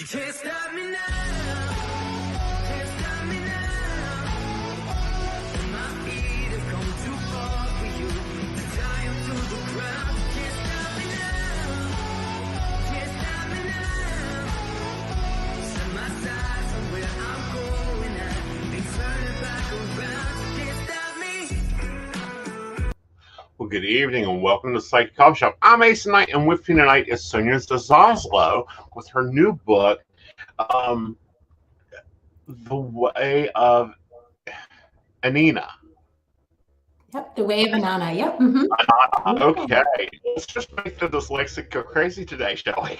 Can't stop me now. Can't stop me now. My feet have come too far for you to tie 'em to the ground. Can't stop me now. Can't stop me now. Set my sights on where I'm going at. They turn it back around. Can't stop me. Well, good evening and welcome to Psychic Coffee Shop. I'm Aeson Knight, and with me tonight is Seana Zelazo with her new book, The Way of Seana. Yep, The Way of Seana. Yep. Okay, let's just make the dyslexic go crazy today, shall we?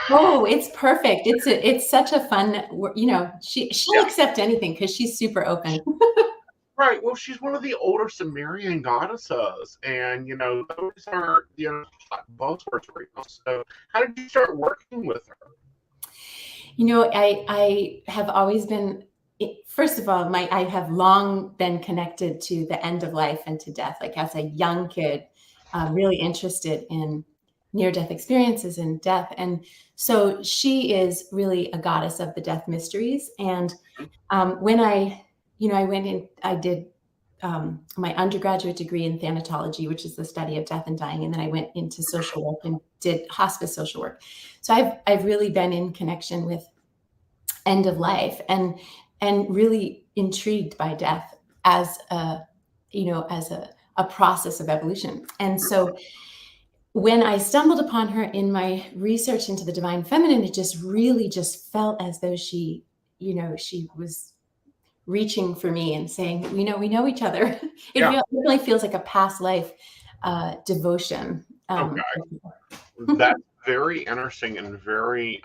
Oh, it's perfect. It's such a fun. She'll accept anything because she's super open. Right. Well, she's one of the older Sumerian goddesses, and those are hot buzzwords right now. So, how did you start working with her? I have always been. First of all, I have long been connected to the end of life and to death. Like as a young kid, really interested in near-death experiences and death, and so she is really a goddess of the death mysteries. And when I went in, I did my undergraduate degree in thanatology, which is the study of death and dying. And then I went into social work and did hospice social work. So I've really been in connection with end of life and really intrigued by death as a process of evolution. And so when I stumbled upon her in my research into the divine feminine, it just really just felt as though she was reaching for me and saying, we know each other. It really feels like a past life devotion. Okay. That's very interesting and very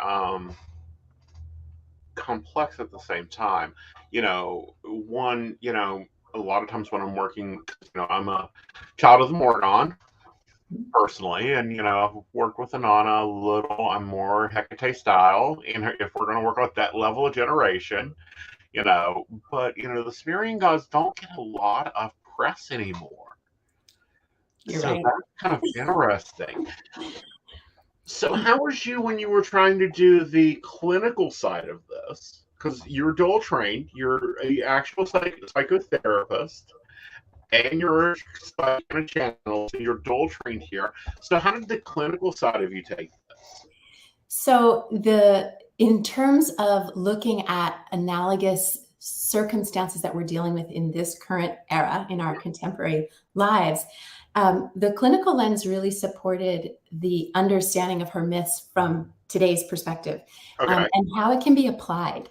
complex at the same time. A lot of times when I'm working, I'm a child of the Morgon personally, and I've worked with Inanna a little. I'm more Hecate style, and if we're going to work at that level of generation, but the Sumerian gods don't get a lot of press anymore. You're so right. That's kind of interesting. So how was you when you were trying to do the clinical side of this? Because you're dual trained, you're an actual psychotherapist, and you're a psychic channel, so you're dual trained here. So how did the clinical side of you take this? So in terms of looking at analogous circumstances that we're dealing with in this current era, in our contemporary lives, the clinical lens really supported the understanding of her myths from today's perspective, and how it can be applied,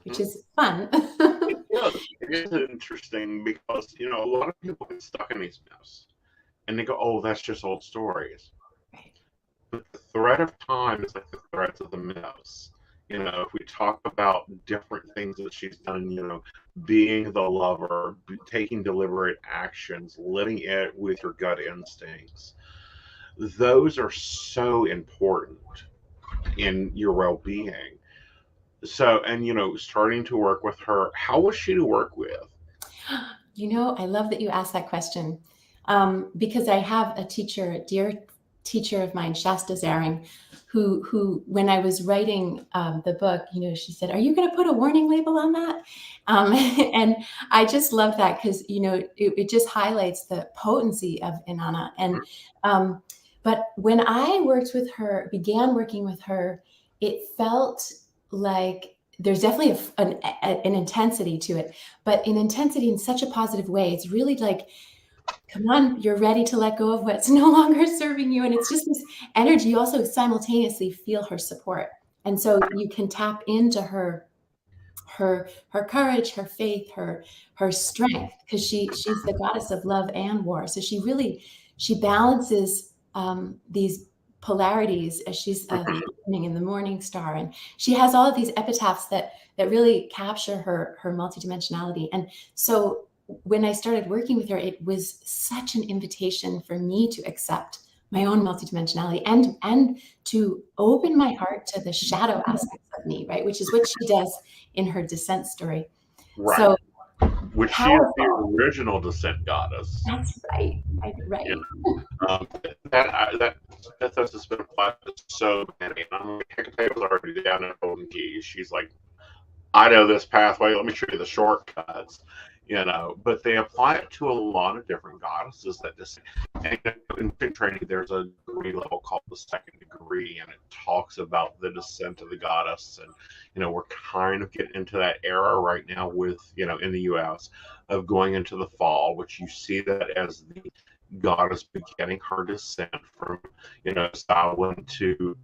which is fun. It is interesting because, a lot of people get stuck in these myths and they go, oh, that's just old stories. But the thread of time is like the threads of the myths. If we talk about different things that she's done, being the lover, taking deliberate actions, living it with your gut instincts, those are so important in your well-being. So, and starting to work with her, how was she to work with? I love that you asked that question, because I have a teacher, a dear teacher of mine, Shasta Zaring, who when I was writing the book, she said, "Are you going to put a warning label on that?" And I just love that because it just highlights the potency of Inanna. And but when I began working with her, it felt like there's definitely an intensity to it, but an intensity in such a positive way. It's really like, come on, you're ready to let go of what's no longer serving you. And it's just this energy. You also simultaneously feel her support. And so you can tap into her courage, her faith, her strength, because she's the goddess of love and war. So she balances these polarities as she's the evening and the morning star. And she has all of these epitaphs that really capture her multidimensionality. And so when I started working with her, it was such an invitation for me to accept my own multidimensionality and to open my heart to the shadow aspects of me, right? Which is what she does in her descent story. Right. So which she is the Powerful. original descent goddess. That's right. You Right. know, that mythos has been applied to so many. And I'm like, Hecate was already down in Golden Keys. She's like, I know this pathway. Let me show you the shortcuts. You know, but they apply it to a lot of different goddesses that just. And in fit training, there's a degree level called the second degree, and it talks about the descent of the goddess. And we're kind of getting into that era right now with in the U.S. of going into the fall, which you see that as the goddess beginning her descent from Samhain to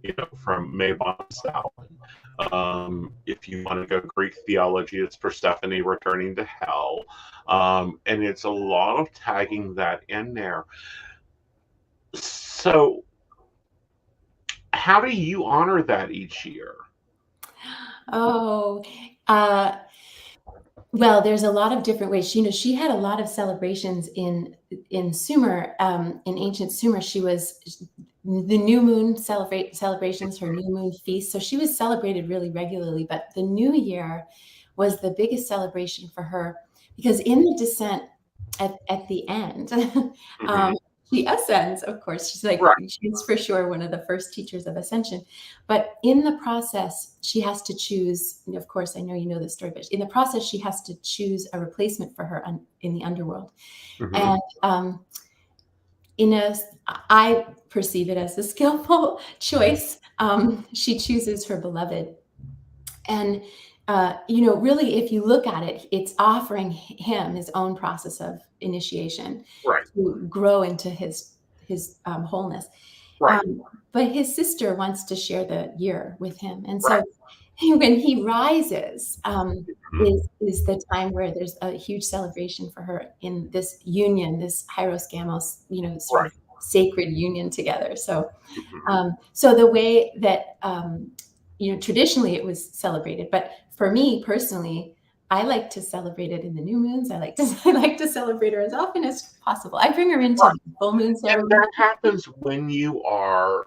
from Mabon to Samhain. If you want to go Greek theology, it's Persephone returning to hell, and it's a lot of tagging that in there. So, how do you honor that each year? Oh, uh, well, there's a lot of different ways. She had a lot of celebrations in Sumer, in ancient Sumer. She was the new moon celebrations, her new moon feast. So she was celebrated really regularly. But the New Year was the biggest celebration for her because in the descent at the end, Mm-hmm. she ascends. Of course, Right. she's for sure one of the first teachers of ascension. But in the process, she has to choose. Of course, I know you know this story, but in the process, she has to choose a replacement for her in the underworld. Mm-hmm. And I perceive it as a skillful choice. She chooses her beloved, and really, if you look at it, it's offering him his own process of initiation Right. to grow into his wholeness. Right. But his sister wants to share the year with him, and Right. so when he rises, Mm-hmm. is the time where there's a huge celebration for her in this union, this Hyros Gamos, sort Right. of sacred union together. So, Mm-hmm. so the way that traditionally it was celebrated, but for me personally, I like to celebrate it in the new moons. I like to celebrate her as often as possible. I bring her into Right. the full moon And ceremony. that happens when you are,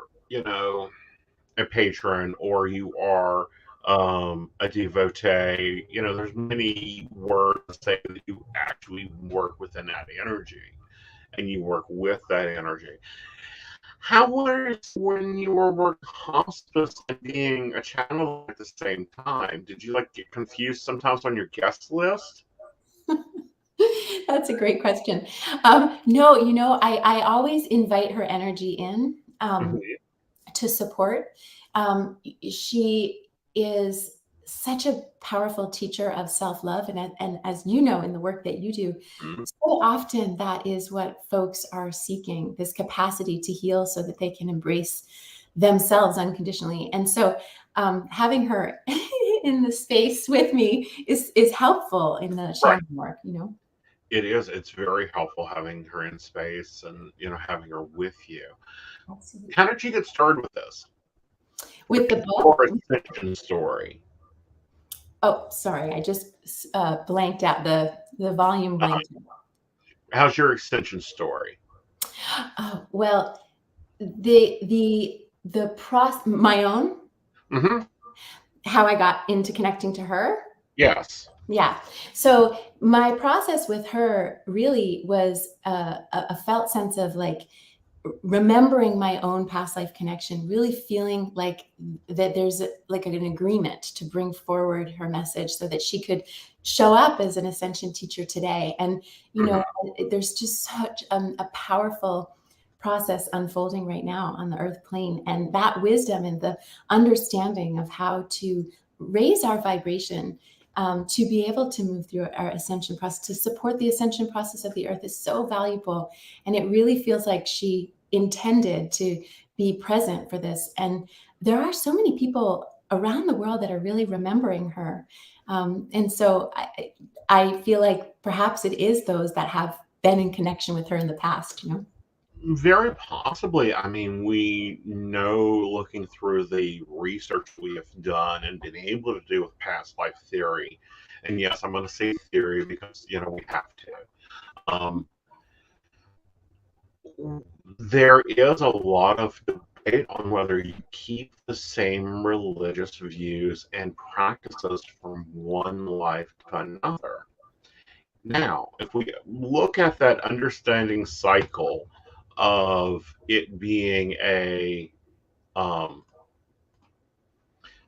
a patron or you are a devotee. There's many words to say that you actually work within that energy and you work with that energy. How was it when you were working hospice and being a channel at the same time? Did you get confused sometimes on your guest list? That's a great question. No, I always invite her energy in Mhm. to support. She is such a powerful teacher of self-love. And as you know, in the work that you do, Mhm. so often that is what folks are seeking, this capacity to heal so that they can embrace themselves unconditionally. And so having her in the space with me is helpful in the Right. shaman work. It is. It's very helpful having her in space and having her with you. Absolutely. How did you get started with this? With the book. Your ascension story. Oh, sorry, I just blanked out. The volume Uh, blanked out. how's your ascension story? Oh, well, the process, my own, Hmm. how I got into connecting to her. Yes. Yeah. So my process with her really was a felt sense of remembering my own past life connection, really feeling like that there's like an agreement to bring forward her message so that she could show up as an ascension teacher today. And, Hmm. there's just such a powerful process unfolding right now on the earth plane. And that wisdom and the understanding of how to raise our vibration to be able to move through our ascension process, to support the ascension process of the earth is so valuable. And it really feels like she intended to be present for this. And there are so many people around the world that are really remembering her. And so I feel like perhaps it is those that have been in connection with her in the past. Very possibly. I mean, we know looking through the research we have done and been able to do with past life theory, and yes, I'm going to say theory because we have to. There is a lot of debate on whether you keep the same religious views and practices from one life to another. Now, if we look at that understanding cycle of it being a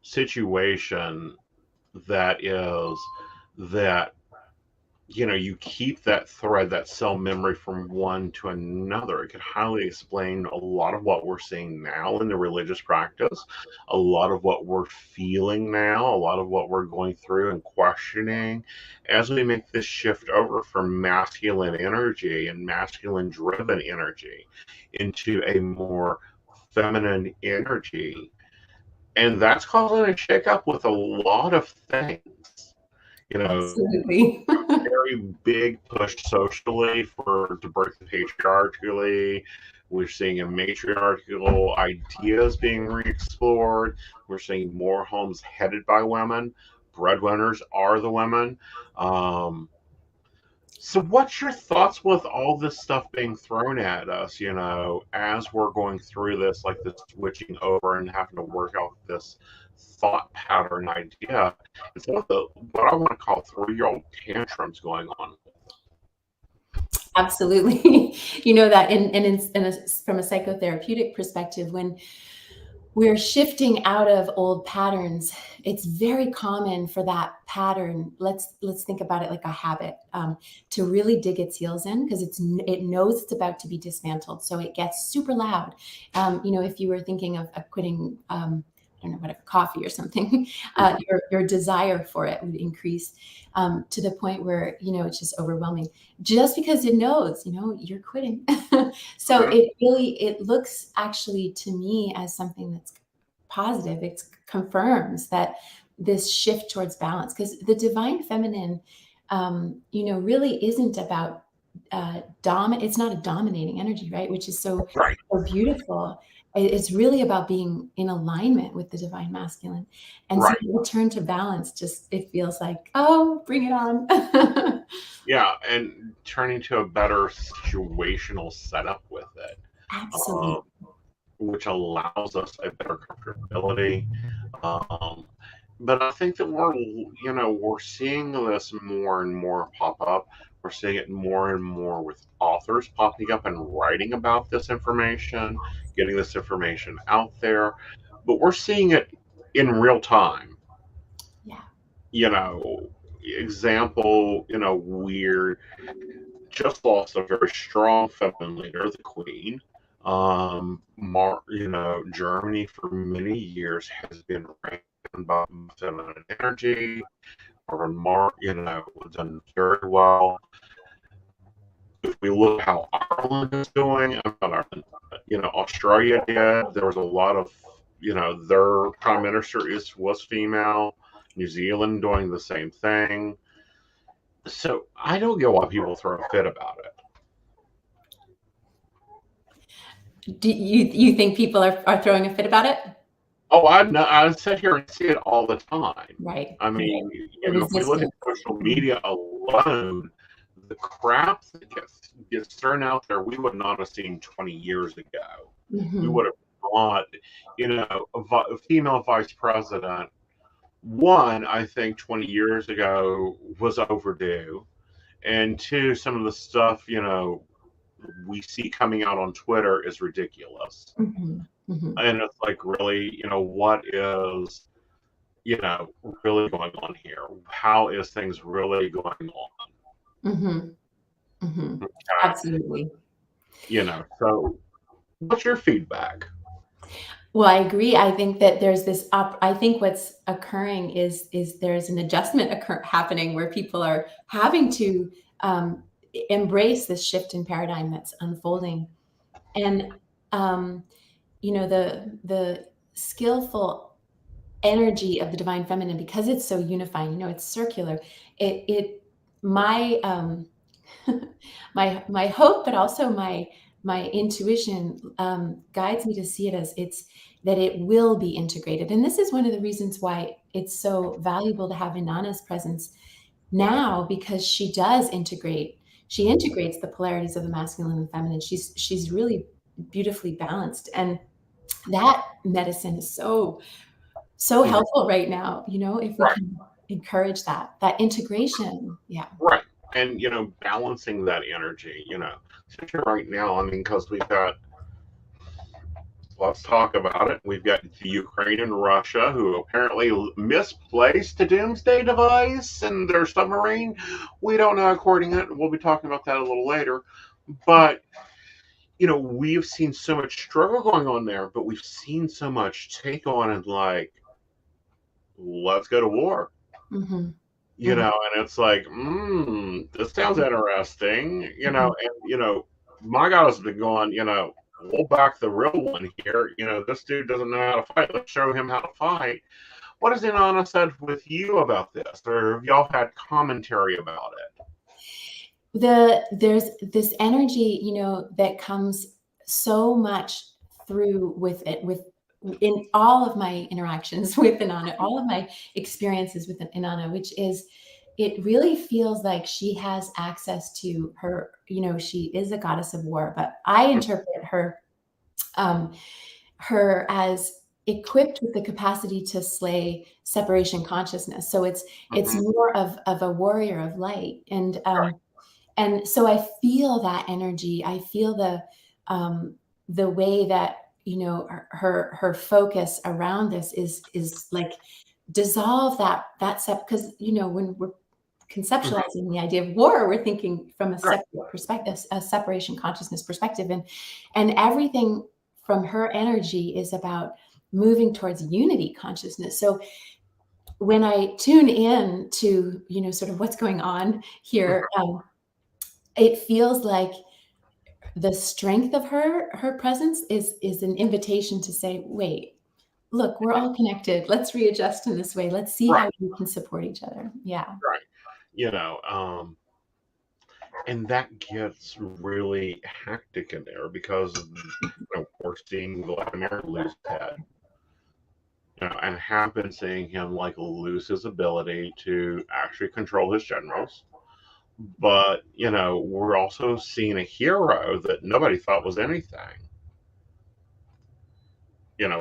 situation that is that you keep that thread, that cell memory from one to another. It could highly explain a lot of what we're seeing now in the religious practice, a lot of what we're feeling now, a lot of what we're going through and questioning as we make this shift over from masculine energy and masculine driven energy into a more feminine energy. And that's causing a shakeup with a lot of things. Absolutely. Very big push socially to break the patriarchy. We're seeing a matriarchal ideas being re-explored. We're seeing more homes headed by women. Breadwinners are the women. So, what's your thoughts with all this stuff being thrown at us, as we're going through this, like this switching over and having to work out this thought pattern idea? And some of the, what I want to call 3-year-old tantrums going on. Absolutely. You know that from a psychotherapeutic perspective, when we're shifting out of old patterns, it's very common for that pattern. Let's think about it like a habit, to really dig its heels in, because it knows it's about to be dismantled. So it gets super loud. If you were thinking of quitting, I don't know, what, coffee or something, your desire for it would increase to the point where, it's just overwhelming, just because it knows, you're quitting. So it looks actually to me as something that's positive. It confirms that this shift towards balance, because the divine feminine, really isn't about it's not a dominating energy, right? Which is so beautiful. It's really about being in alignment with the divine masculine. And so the return to balance, just, it feels like, oh, bring it on. Yeah, and turning to a better situational setup with it. Absolutely. Which allows us a better comfortability. But I think that we're seeing this more and more pop up. We're seeing it more and more with authors popping up and writing about this information, getting this information out there. But we're seeing it in real time. Yeah. Example, we're just lost a very strong feminine leader, the Queen. Germany for many years has been ran by feminine energy, or done very well. If we look how Ireland is doing, Australia did. There was a lot of, their prime minister was female. New Zealand doing the same thing. So I don't get why people throw a fit about it. Do you think people are throwing a fit about it? Oh, I sit here and see it all the time. Right. I mean, if we look at social media alone, the crap that gets thrown out there, we would not have seen 20 years ago. We would have thought, a female vice president, one, I think 20 years ago was overdue. And two, some of the stuff, we see coming out on Twitter is ridiculous. And it's like, really, what is, really going on here? How is things really going on? Okay. Absolutely. So what's your feedback? Well, I agree. I think that there's this I think what's occurring is there's an adjustment happening, where people are having to embrace this shift in paradigm that's unfolding. And the skillful energy of the divine feminine, because it's so unifying, it's circular. My my hope, but also my intuition guides me to see it as that it will be integrated. And this is one of the reasons why it's so valuable to have Inanna's presence now, because she does integrate. She integrates the polarities of the masculine and the feminine. She's really beautifully balanced, and that medicine is so helpful right now. If we can encourage that integration. Yeah. Right. and balancing that energy, especially right now. I mean, because we've got, let's talk about it. We've got the Ukraine and Russia, who apparently misplaced the doomsday device in their submarine. We don't know according to it. We'll be talking about that a little later. But we've seen so much struggle going on there, but we've seen so much take on and like, let's go to war. Mm-hmm. And it's like, this sounds interesting, Mm-hmm. and my guy's been going, we'll back the real one here. This dude doesn't know how to fight. Let's show him how to fight. What has Inanna said with you about this? Or have y'all had commentary about it? There's this energy, that comes so much through with it, in all of my interactions with Inanna, all of my experiences with Inanna, which is, it really feels like she has access to her, she is a goddess of war, but I interpret her, her as equipped with the capacity to slay separation consciousness. So it's Mm-hmm. more of a warrior of light. Right. And so I feel that energy. I feel the way that, her focus around this is like dissolve that step. Because, when we're Mm-hmm. conceptualizing the idea of war, we're thinking from a Right. separate perspective, a separation consciousness perspective. And everything from her energy is about moving towards unity consciousness. So when I tune in to, sort of what's going on here, it feels like the strength of her presence is an invitation to say, wait, look, we're all connected. Let's readjust in this way. Let's see Right. how we can support each other. Yeah. Right. And that gets really hectic in there because we're seeing Vladimir lose his head. And have been seeing him like lose his ability to actually control his generals. But we're also seeing a hero that nobody thought was anything.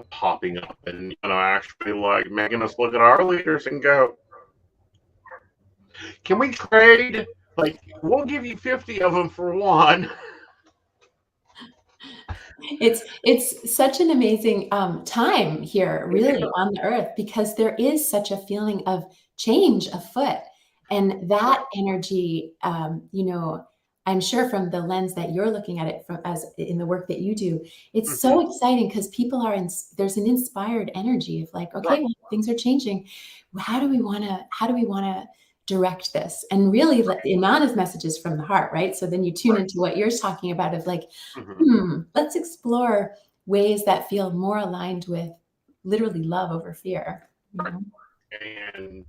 Popping up and actually like making us look at our leaders and go, "Can we trade? Like, we'll give you 50 of them for one." It's such an amazing time here, really, on the earth, because there is such a feeling of change afoot, and that energy, I'm sure from the lens that you're looking at it from, as in the work that you do, it's Mhm. so exciting because people are in. There's an inspired energy of like, Right. okay, well, things are changing. How do we want to direct this? And really, Imana's message is from the heart, right? So then you tune Right. into what you're talking about of like, Mhm. let's explore ways that feel more aligned with literally love over fear. And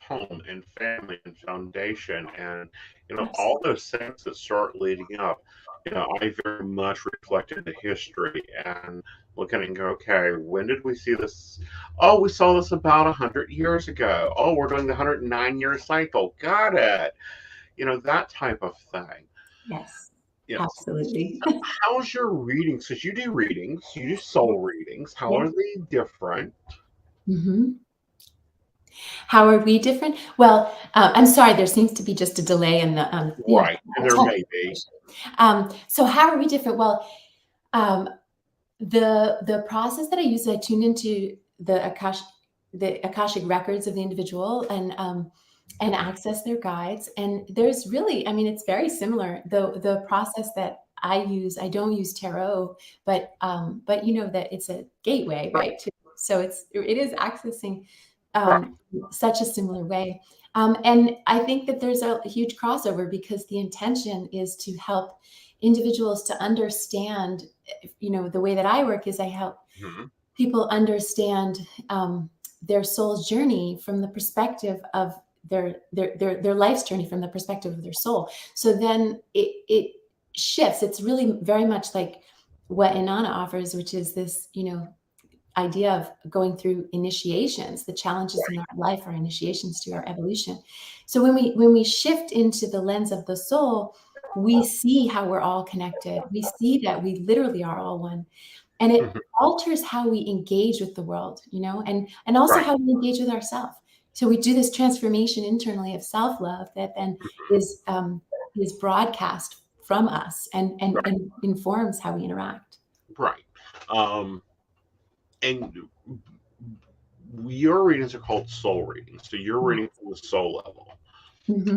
home and family and foundation and all Absolutely. those things that start leading up. I very much reflected the history and looking and go, okay, when did we see this? Oh, we saw this about 100 years ago. Oh, we're doing the 109-year cycle. Got it. That type of thing. Yes, Yes. absolutely. How's your readings? Because you do readings, you do soul readings. How Yeah. are they different? hmm How are we different? Well, I'm sorry, there seems to be just a delay in the, Right. And there may be. so how are we different? Well, um, the process that I use, I tune into the Akashic records of the individual, and access their guides. And there's really, I mean, it's very similar. The process that I use, I don't use tarot, but that it's a gateway, right? So it is accessing Right. such a similar way. And I think that there's a huge crossover because the intention is to help individuals to understand, the way that I work is I help Mhm. people understand their soul's journey from the perspective of their life's journey from the perspective of their soul. So then it shifts. It's really very much like what Inanna offers, which is this, idea of going through initiations. The challenges in our life are initiations to our evolution. So when we shift into the lens of the soul, we see how we're all connected. We see that we literally are all one, and it Mhm. alters how we engage with the world, and also Right. how we engage with ourselves. So we do this transformation internally of self-love that then is broadcast from us and informs how we interact. Right. And your readings are called soul readings. So you're reading from the soul level.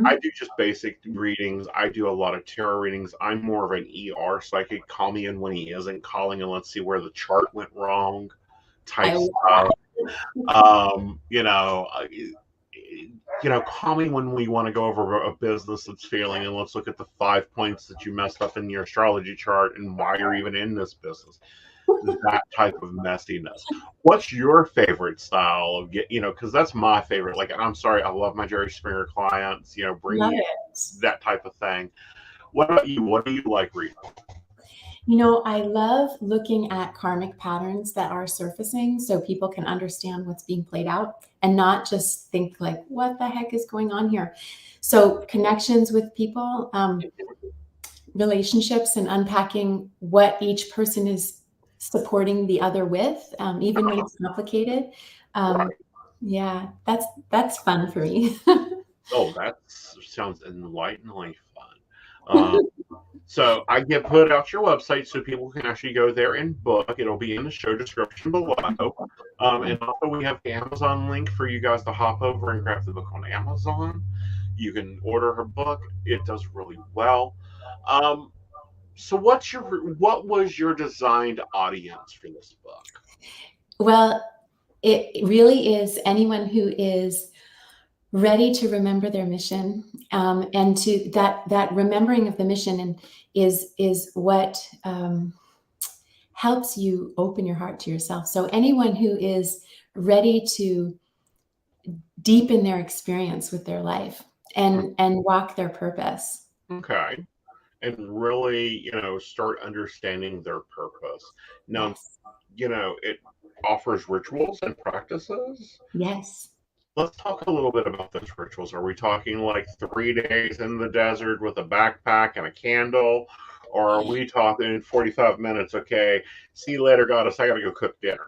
I do just basic readings. I do a lot of tarot readings. I'm more of an ER psychic. Call me in when he isn't calling, and let's see where the chart went wrong type stuff. Call me when we want to go over a business that's failing, and let's look at the 5 points that you messed up in your astrology chart and why you're even in this business. That type of messiness. What's your favorite style of because that's my favorite. Like, I'm sorry, I love my Jerry Springer clients, bringing that type of thing. What about you? What do you like reading? I love looking at karmic patterns that are surfacing so people can understand what's being played out and not just think like, what the heck is going on here? So connections with people, relationships, and unpacking what each person is supporting the other with, even when it's complicated. Yeah, that's fun for me. Oh, that sounds enlighteningly fun. So I get put out your website so people can actually go there and book. It'll be in the show description below. And also we have the Amazon link for you guys to hop over and grab the book on Amazon. You can order her book. It does really well. So what was your designed audience for this book? Well, it really is anyone who is ready to remember their mission, and to that remembering of the mission is what helps you open your heart to yourself. So anyone who is ready to deepen their experience with their life and walk their purpose. Okay. And really, start understanding their purpose. Now, it offers rituals and practices. Yes. Let's talk a little bit about those rituals. Are we talking like 3 days in the desert with a backpack and a candle? Or are we talking 45 minutes? Okay, see you later, goddess. I got to go cook dinner.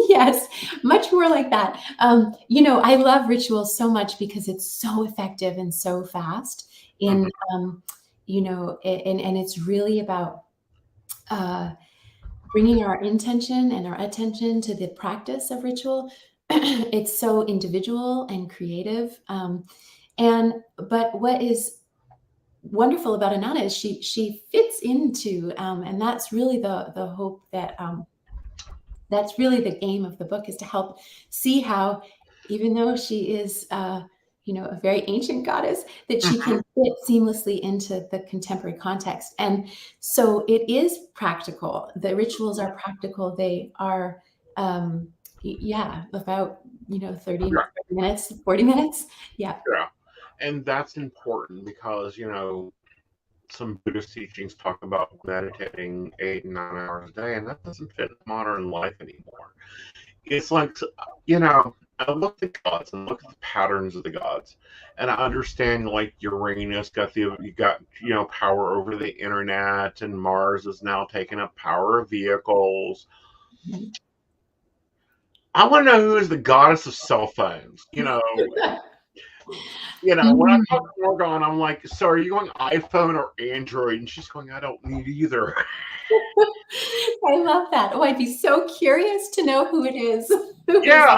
Yes, much more like that. I love rituals so much because it's so effective and so fast in, and it's really about bringing our intention and our attention to the practice of ritual. It's so individual and creative. But what is wonderful about Anana is she fits into, and that's really the hope that, that's really the aim of the book, is to help see how, even though she is, a very ancient goddess, that she can fit seamlessly into the contemporary context. And so it is practical. The rituals are practical. They are, about, 30 minutes, 40 minutes. Yeah. Yeah. And that's important because, some Buddhist teachings talk about meditating 8 and 9 hours a day, and that doesn't fit modern life anymore. It's like, I look at the gods and look at the patterns of the gods, and I understand like Uranus got power over the internet, and Mars is now taking up power of vehicles. I want to know who is the goddess of cell phones. When I talk to Morgan, I'm like, so are you going iPhone or Android? And she's going, I don't need either. I love that. Oh, I'd be so curious to know who it is. Yeah,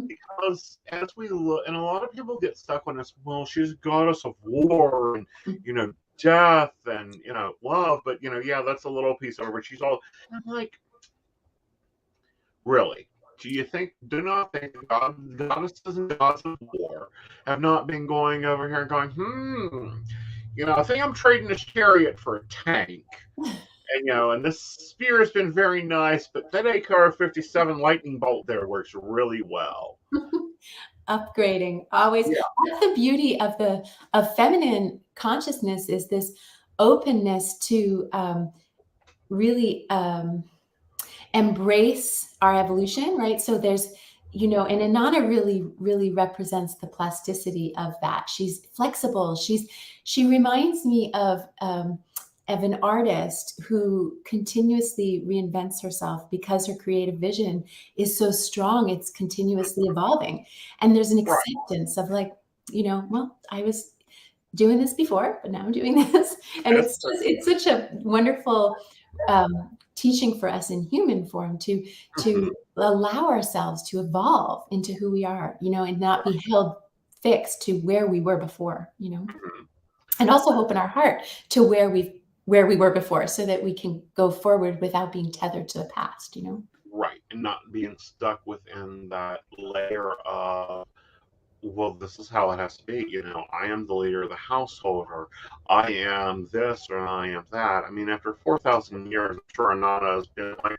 because as we look, and a lot of people get stuck on this, well, she's a goddess of war and, death and, love, but, that's a little piece of her, but she's all, I'm like, really? Do not think goddesses and gods of war have not been going over here and going, I think I'm trading a chariot for a tank. And this spear has been very nice, but that AKR-57 lightning bolt there works really well. Upgrading, always. Yeah. That's the beauty of feminine consciousness, is this openness to really embrace our evolution, right? So there's, and Anana really represents the plasticity of that. She's flexible. She reminds me of an artist who continuously reinvents herself because her creative vision is so strong, it's continuously evolving. And there's an acceptance of like, well, I was doing this before, but now I'm doing this. And it's such a wonderful teaching for us in human form to allow ourselves to evolve into who we are, and not be held fixed to where we were before, and also open our heart to where we were before, so that we can go forward without being tethered to the past, Right. And not being stuck within that layer of, well, this is how it has to be. I am the leader of the household, or I am this, or I am that. I mean, after 4,000 years, I'm sure Anana's been like,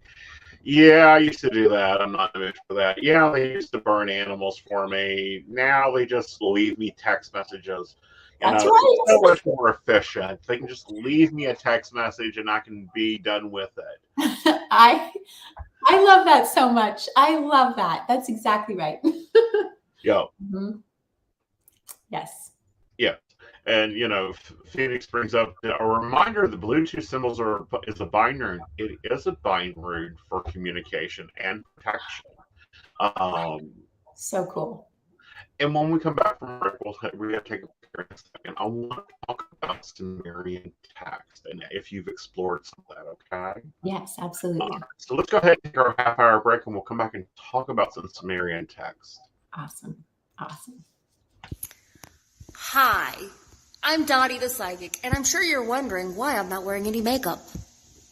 yeah, I used to do that. I'm not in the mood for that. Yeah, they used to burn animals for me. Now they just leave me text messages. That's It's right. so much more efficient. They can just leave me a text message and I can be done with it. I love that so much. I love that. That's exactly right. Yo. Mm-hmm. Yes. Yeah. And, Phoenix brings up a reminder the Bluetooth symbols is a binary. It is a binary for communication and protection. So cool. And when we come back from break, we're going to take a break in a second. I want to talk about Sumerian text and if you've explored some of that, okay? Yes, absolutely. So let's go ahead and take our half-hour break, and we'll come back and talk about some Sumerian text. Awesome. Hi, I'm Dottie the Psychic, and I'm sure you're wondering why I'm not wearing any makeup.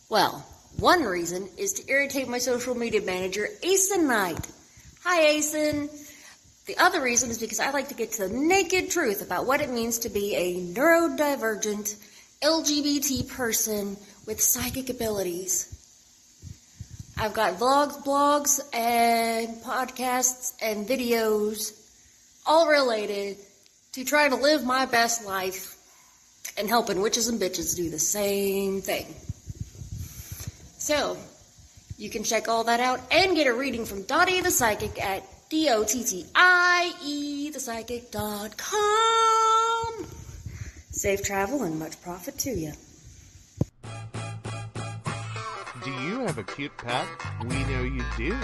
Well, one reason is to irritate my social media manager, Aeson Knight. Hi, Aeson. The other reason is because I like to get to the naked truth about what it means to be a neurodivergent LGBT person with psychic abilities. I've got vlogs, blogs, and podcasts and videos all related to trying to live my best life and helping witches and bitches do the same thing. So, you can check all that out and get a reading from Dottie the Psychic at DOTTIEthepsychic.com. Safe travel and much profit to you. Do you have a cute pet? We know you do.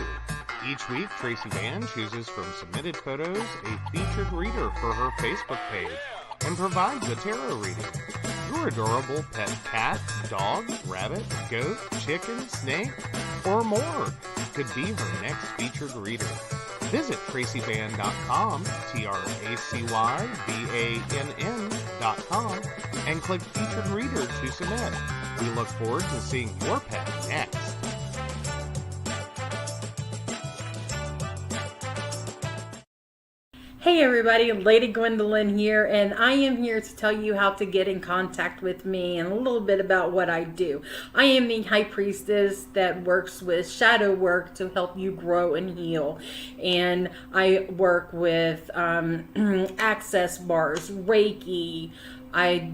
Each week, Tracy Van chooses from submitted photos a featured reader for her Facebook page and provides a tarot reading. Your adorable pet cat, dog, rabbit, goat, chicken, snake, or more could be her next featured reader. Visit tracybann.com, TracyBann.com, and click Featured Reader to submit. We look forward to seeing your pet next. Hey everybody, Lady Gwendolyn here, and I am here to tell you how to get in contact with me and a little bit about what I do. I am the High Priestess that works with shadow work to help you grow and heal. And I work with access bars, Reiki, I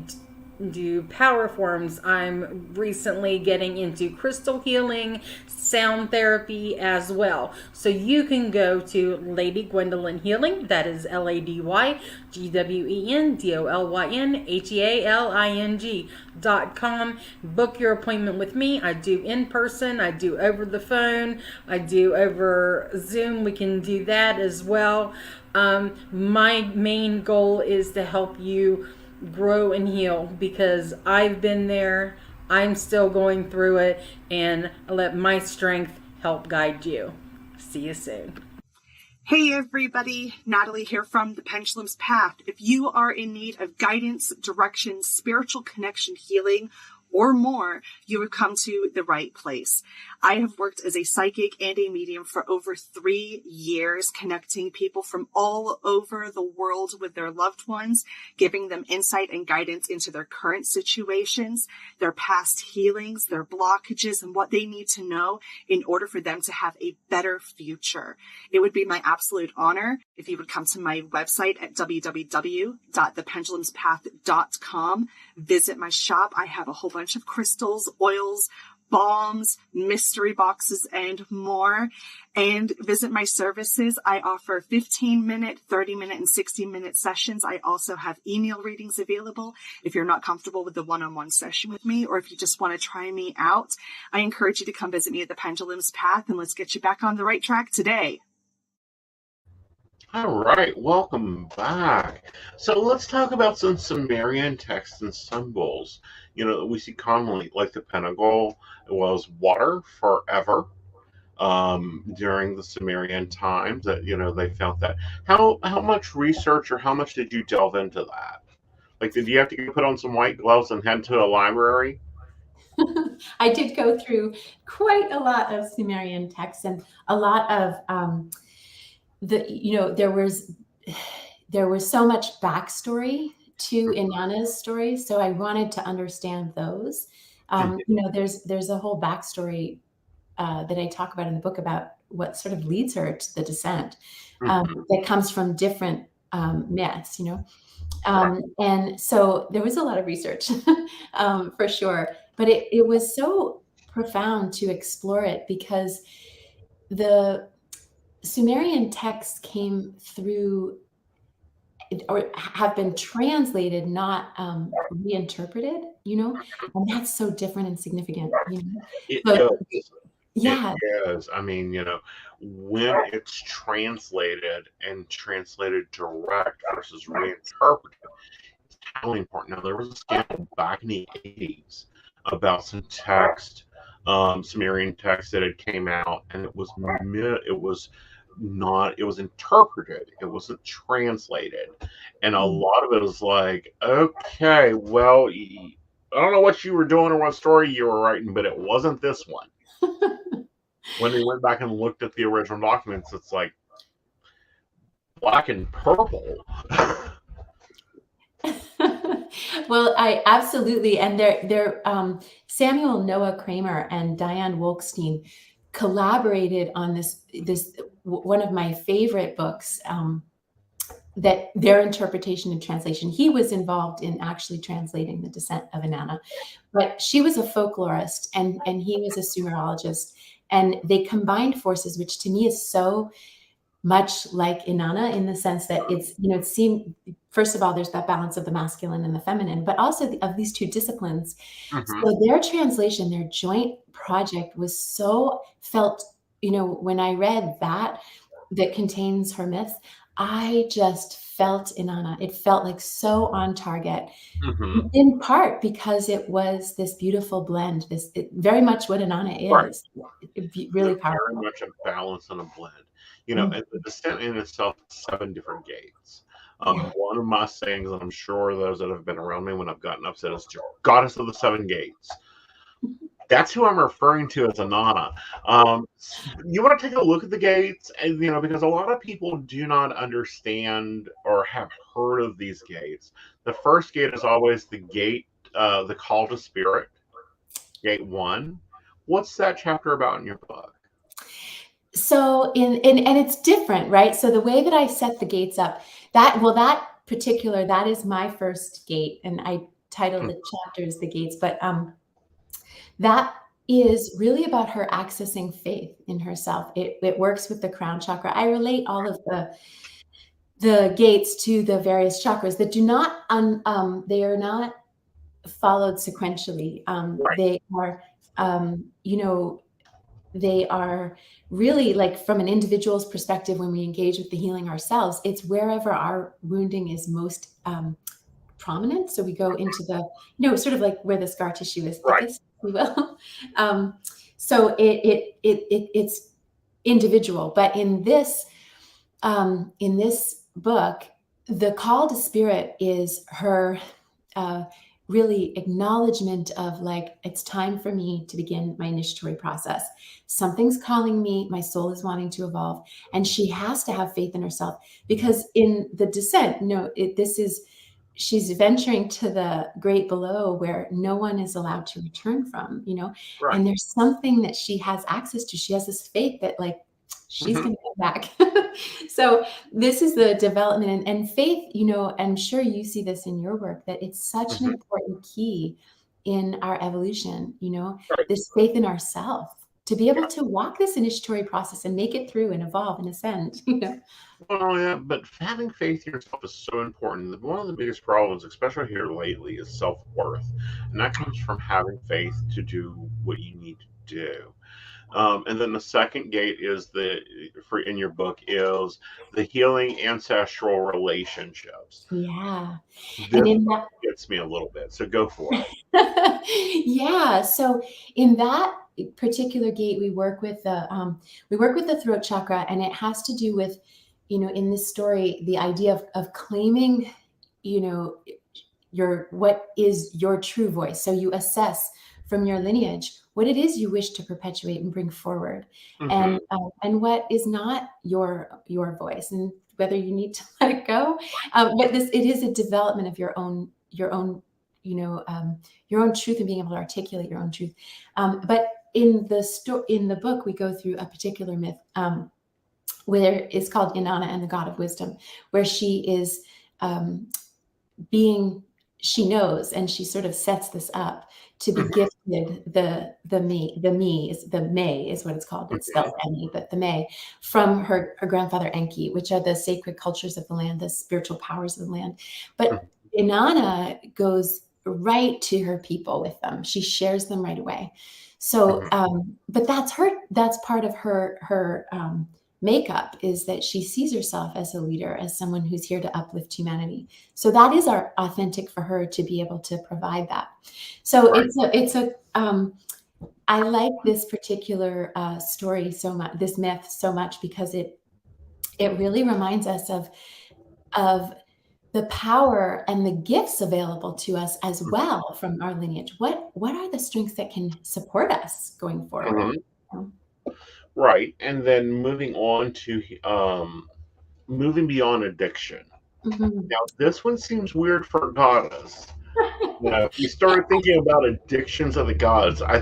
do power forms. I'm recently getting into crystal healing, sound therapy as well. So you can go to Lady Gwendolyn Healing, that is LadyGwendolynHealing.com. Book your appointment with me. I do in person, I do over the phone, I do over Zoom. We can do that as well. My main goal is to help you grow and heal, because I've been there, I'm still going through it, and I let my strength help guide you. See you soon. Hey everybody, Natalie here from The Pendulum's Path. If you are in need of guidance, direction, spiritual connection, healing, or more, you have come to the right place. I have worked as a psychic and a medium for over 3 years, connecting people from all over the world with their loved ones, giving them insight and guidance into their current situations, their past healings, their blockages, and what they need to know in order for them to have a better future. It would be my absolute honor if you would come to my website at www.thependulumspath.com. Visit my shop. I have a whole bunch of crystals, oils, balms, mystery boxes, and more. And visit my services. I offer 15-minute, 30-minute, and 60-minute sessions. I also have email readings available if you're not comfortable with the one-on-one session with me, or if you just want to try me out. I encourage you to come visit me at the Pendulum's Path, and let's get you back on the right track today. All right, welcome back. So let's talk about some Sumerian texts and symbols, that we see commonly, like the pentacle. It was water forever during the Sumerian times that, they felt that. How much research or how much did you delve into that? Like, did you have to put on some white gloves and head to a library? I did go through quite a lot of Sumerian texts and a lot of there was so much backstory to Inanna's story, so I wanted to understand those. There's a whole backstory that I talk about in the book about what sort of leads her to the descent that comes from different myths, and so there was a lot of research for sure, but it was so profound to explore it because the Sumerian texts came through or have been translated, not reinterpreted, and that's so different and significant. It So, is. yeah. It is. I mean, when it's translated and translated direct versus reinterpreted, it's highly important. Now, there was a scandal back in the 80s about some text, Sumerian text that had came out, and it was interpreted. It wasn't translated. And a lot of it was like, okay, well, I don't know what you were doing or what story you were writing, but it wasn't this one. When they went back and looked at the original documents, it's like black and purple. Well, I absolutely, and they're Samuel Noah Kramer and Diane Wolkstein collaborated on this one of my favorite books, that their interpretation and translation. He was involved in actually translating The Descent of Inanna, but she was a folklorist and he was a Sumerologist, and they combined forces, which to me is so much like Inanna in the sense that it seemed, first of all, there's that balance of the masculine and the feminine, but also of these two disciplines. So their translation, their joint project was so felt, when I read that contains her myths, I just felt Inanna. It felt like so on target, in part because it was this beautiful blend, very much what Inanna is. Right. Really powerful. Very much a balance and a blend. And the descent in itself is 7 different gates. One of my sayings, and I'm sure those that have been around me when I've gotten upset, is goddess of the 7 gates. That's who I'm referring to as Inanna. You want to take a look at the gates, and because a lot of people do not understand or have heard of these gates. The first gate is always the gate, the call to spirit, gate 1. What's that chapter about in your book? So and it's different, right? So the way that I set the gates up, that is my first gate, and I titled the chapters the gates, but that is really about her accessing faith in herself. It works with the crown chakra. I relate all of the gates to the various chakras that do not they are not followed sequentially. They are they are really, like, from an individual's perspective, when we engage with the healing ourselves, it's wherever our wounding is most prominent. So we go into the, sort of like where the scar tissue is thickest, if we will. So it's individual. But in this book, the call to spirit is her really acknowledgement of, like, it's time for me to begin my initiatory process. Something's calling me. My soul is wanting to evolve, and she has to have faith in herself, because in the descent, she's venturing to the great below where no one is allowed to return from, and there's something that she has access to. She has this faith that, like, she's going to come back. So this is the development and faith, I'm sure you see this in your work, that it's such an important key in our evolution, you know, Right. this faith in ourselves to be able to walk this initiatory process and make it through and evolve and ascend, you know. Well, yeah, but having faith in yourself is so important. One of the biggest problems, especially here lately, is self-worth. And that comes from having faith to do what you need to do. And then the second gate is in your book is the healing ancestral relationships. Yeah. And This in one that, gets me a little bit, so go for it. yeah. So in that particular gate, we work with the throat chakra, and it has to do with, you know, in this story, the idea of claiming, you know, what is your true voice. So you assess from your lineage what it is you wish to perpetuate and bring forward, Mm-hmm. and what is not your voice, and whether you need to let it go. But it is a development of your own you know, your own truth, and being able to articulate your own truth. But in the book, we go through a particular myth, where it's called Inanna and the God of Wisdom, where she is she knows, and she sort of sets this up to be gifted the May is what it's called. It's spelled Me, but the May, from her grandfather Enki, which are the sacred cultures of the land, the spiritual powers of the land. But Inanna goes right to her people with them. She shares them right away. So, but that's part of her makeup, is that she sees herself as a leader, as someone who's here to uplift humanity. So that is authentic for her to be able to provide that. So I like this particular story so much, this myth so much, because it really reminds us of the power and the gifts available to us as well from our lineage. What are the strengths that can support us going forward? Right, and then moving on to moving beyond addiction. Now, this one seems weird for a goddess. If you started thinking about addictions of the gods, I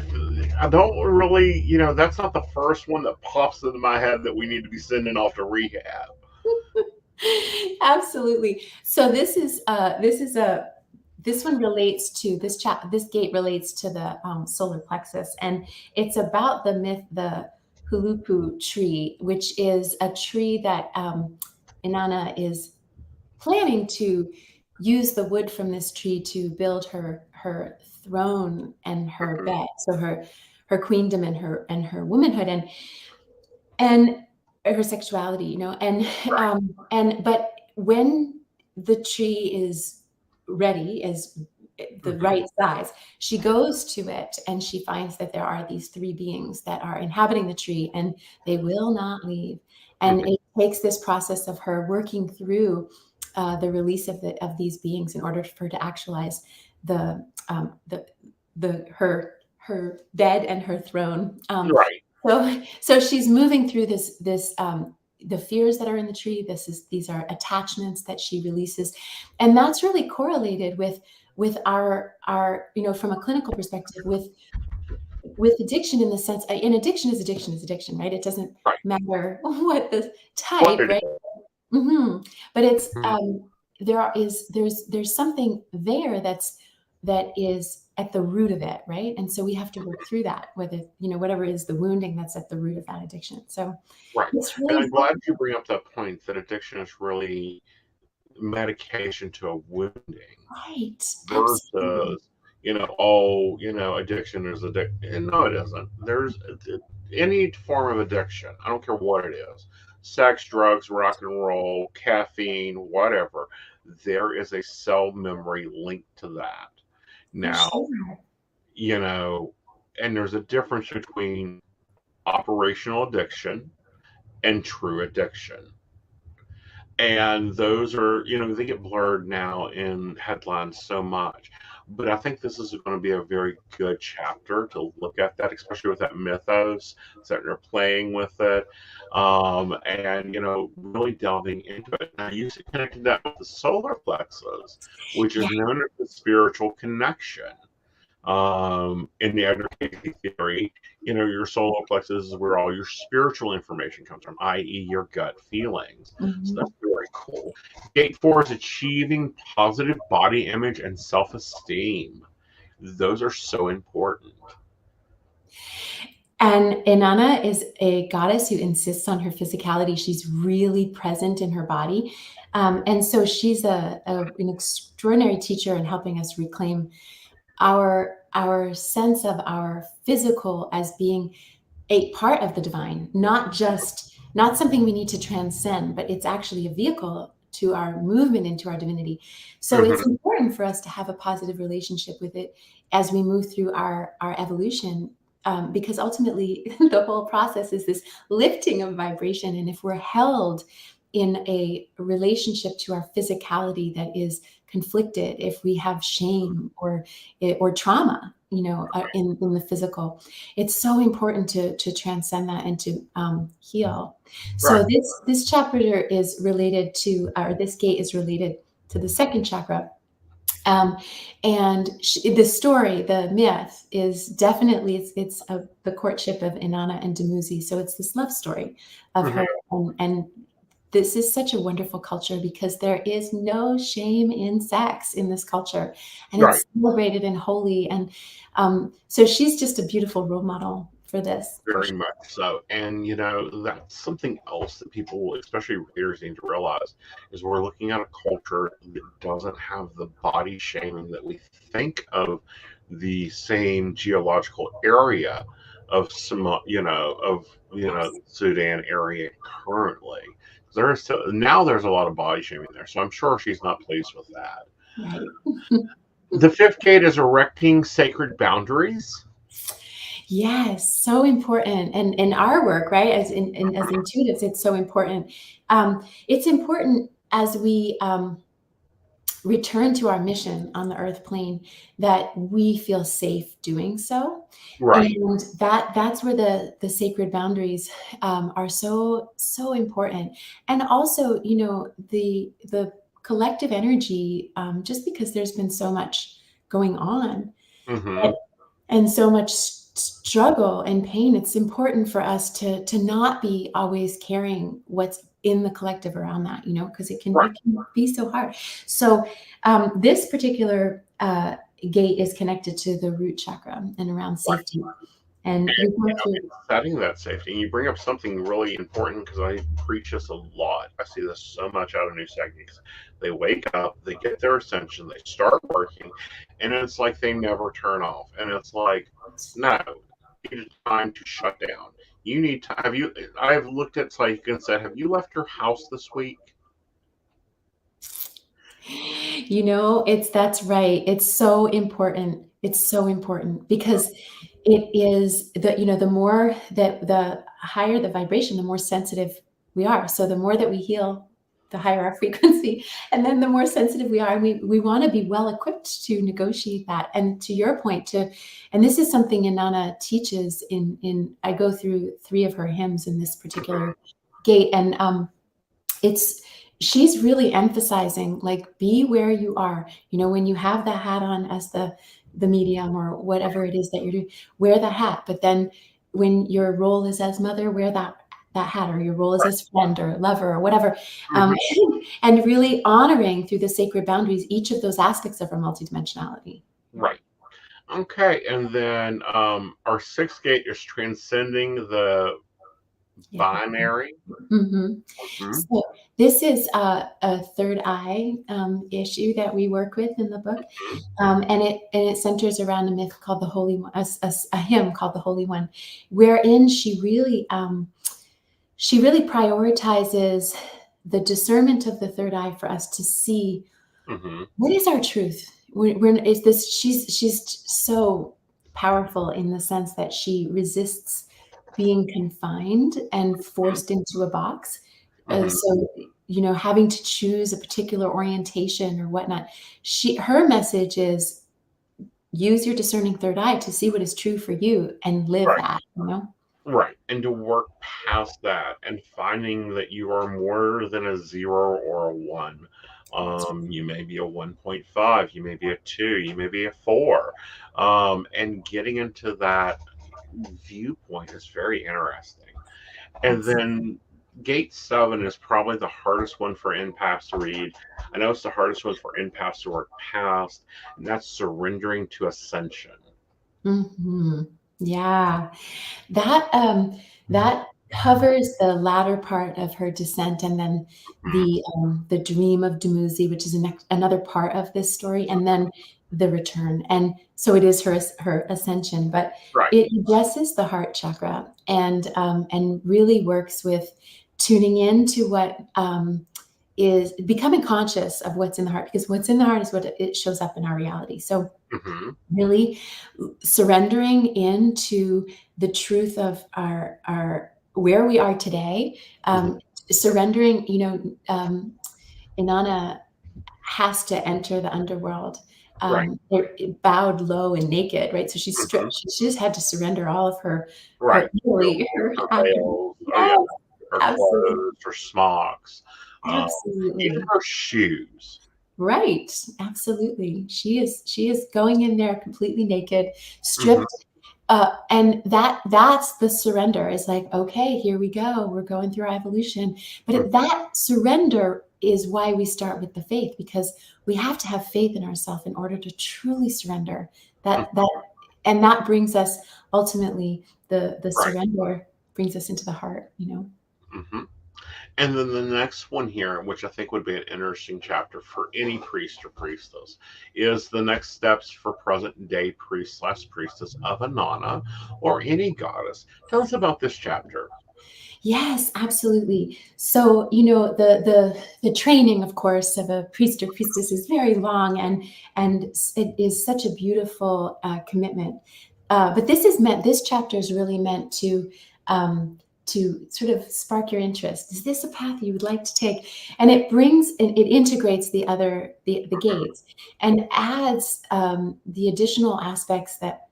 don't really, that's not the first one that pops into my head that we need to be sending off to rehab. Absolutely. So this one relates to this gate relates to the solar plexus, and it's about the myth, the hulupu tree, which is a tree that Inanna is planning to use the wood from this tree to build her throne and her bed, so her queendom and her womanhood and her sexuality, you know, but when the tree is ready, is the right size, she goes to it and she finds that there are these three beings that are inhabiting the tree, and they will not leave. And it takes this process of her working through the release of these beings in order for her to actualize her bed and her throne. Right. So she's moving through this the fears that are in the tree. These are attachments that she releases, and that's really correlated with our from a clinical perspective with addiction, in the sense, and addiction is addiction, right? It doesn't matter what the type, right? But it's there's something there that is at the root of it, right? And so we have to work through that, whether whatever is the wounding that's at the root of that addiction. So it's really, and I'm glad you bring up that point, that addiction is really medication to a wounding, right? Versus addiction is addiction. No, it isn't. There's any form of addiction, I don't care what it is, sex, drugs, rock and roll, caffeine, whatever, there is a cell memory linked to that. Now, and there's a difference between operational addiction and true addiction. And those are, they get blurred now in headlines so much. But I think this is going to be a very good chapter to look at that, especially with that mythos that they're playing with it, and really delving into it. Now, you connected that with the solar plexus, which is known as the spiritual connection. In the education theory, your solar plexus is where all your spiritual information comes from, i.e. your gut feelings. So that's very cool. Gate 4 is achieving positive body image and self-esteem. those are so important. And Inanna is a goddess who insists on her physicality. She's really present in her body. And so she's an extraordinary teacher in helping us reclaim our sense of our physical as being a part of the divine, not something we need to transcend, but it's actually a vehicle to our movement into our divinity. So it's important for us to have a positive relationship with it as we move through our evolution, because ultimately the whole process is this lifting of vibration. And if we're held in a relationship to our physicality that is conflicted, if we have shame or trauma, in the physical, it's so important to transcend that and to heal. So Right. this chapter is related to, or this gate is related to the second chakra. And the story, the myth, is definitely it's the courtship of Inanna and Dumuzi. So it's this love story of her, and this is such a wonderful culture because there is no shame in sex in this culture, and Right. it's celebrated and holy. And so she's just a beautiful role model for this. Very much so. And, that's something else that people, especially readers, need to realize is we're looking at a culture that doesn't have the body shaming that we think of the same geological area of some, Sudan area currently. Now there's a lot of body shaming there, so I'm sure she's not pleased with that. Right. The fifth gate is erecting sacred boundaries. Yes, so important. And in our work, right, as intuitives, it's so important. It's important as we return to our mission on the earth plane that we feel safe doing so. Right. And that's where the sacred boundaries are so important. And also, the collective energy, just because there's been so much going on and so much struggle and pain, it's important for us to not be always carrying what's in the collective around that, because it can be so hard. So this particular gate is connected to the root chakra and around safety. And we go through setting that safety. And you bring up something really important because I preach this a lot. I see this so much out of new techniques. They wake up, they get their ascension, they start working, and it's like they never turn off. And it's like, no, you need time to shut down. You need to I've looked at psychic and said, have you left your house this week? That's right. It's so important. It's so important because it is the more that the higher the vibration, the more sensitive we are. So the more that we heal, the higher our frequency, and then the more sensitive we are. We want to be well equipped to negotiate that. And to your point, and this is something Inanna teaches in I go through 3 of her hymns in this particular gate, and she's really emphasizing, like, be where you are. When you have that hat on as the medium or whatever it is that you're doing, wear the hat. But then when your role is as mother, wear that hat, or your role is as friend or lover or whatever. And really honoring through the sacred boundaries each of those aspects of our multidimensionality. Right. Okay. And then our 6th gate is transcending the binary. So this is a third eye issue that we work with in the book, and it centers around a myth called the Holy One, a hymn called the Holy One, wherein she really prioritizes the discernment of the third eye for us to see what is our truth. She's so powerful in the sense that she resists being confined and forced into a box. So, having to choose a particular orientation or whatnot. Her message is use your discerning third eye to see what is true for you and live that, Right. And to work past that and finding that you are more than a 0 or a 1. You may be a 1.5, you may be a 2, you may be a 4. And getting into that viewpoint is very interesting. And then gate 7 is probably the hardest one for empaths to read. I know it's the hardest one for in past to work past, and that's surrendering to ascension. Yeah, that covers the latter part of her descent, and then the dream of Dumuzi, which is another part of this story, and then the return. And so it is her ascension, but Right. it addresses the heart chakra and really works with tuning into what is becoming conscious of what's in the heart, because what's in the heart is what it shows up in our reality. So really surrendering into the truth of our where we are today, surrendering, Inanna has to enter the underworld, Right. they're bowed low and naked, right? So she's stripped. She just had to surrender all of her Right. really Her her veils, yes, her absolutely, clothes, her smocks, even absolutely. her shoes. Right, absolutely. She is going in there completely naked, stripped, and that's the surrender. It's like, okay, here we go. We're going through our evolution. But that surrender is why we start with the faith, because we have to have faith in ourselves in order to truly surrender. And that brings us ultimately the Right. surrender brings us into the heart, And then the next one here, which I think would be an interesting chapter for any priest or priestess, is the next steps for present day priest / priestess of Inanna or any goddess. Tell us about this chapter. Yes, absolutely. So, the training, of course, of a priest or priestess is very long, and it is such a beautiful commitment. But this chapter is really meant to sort of spark your interest. Is this a path you would like to take? And it integrates the gates, and adds the additional aspects that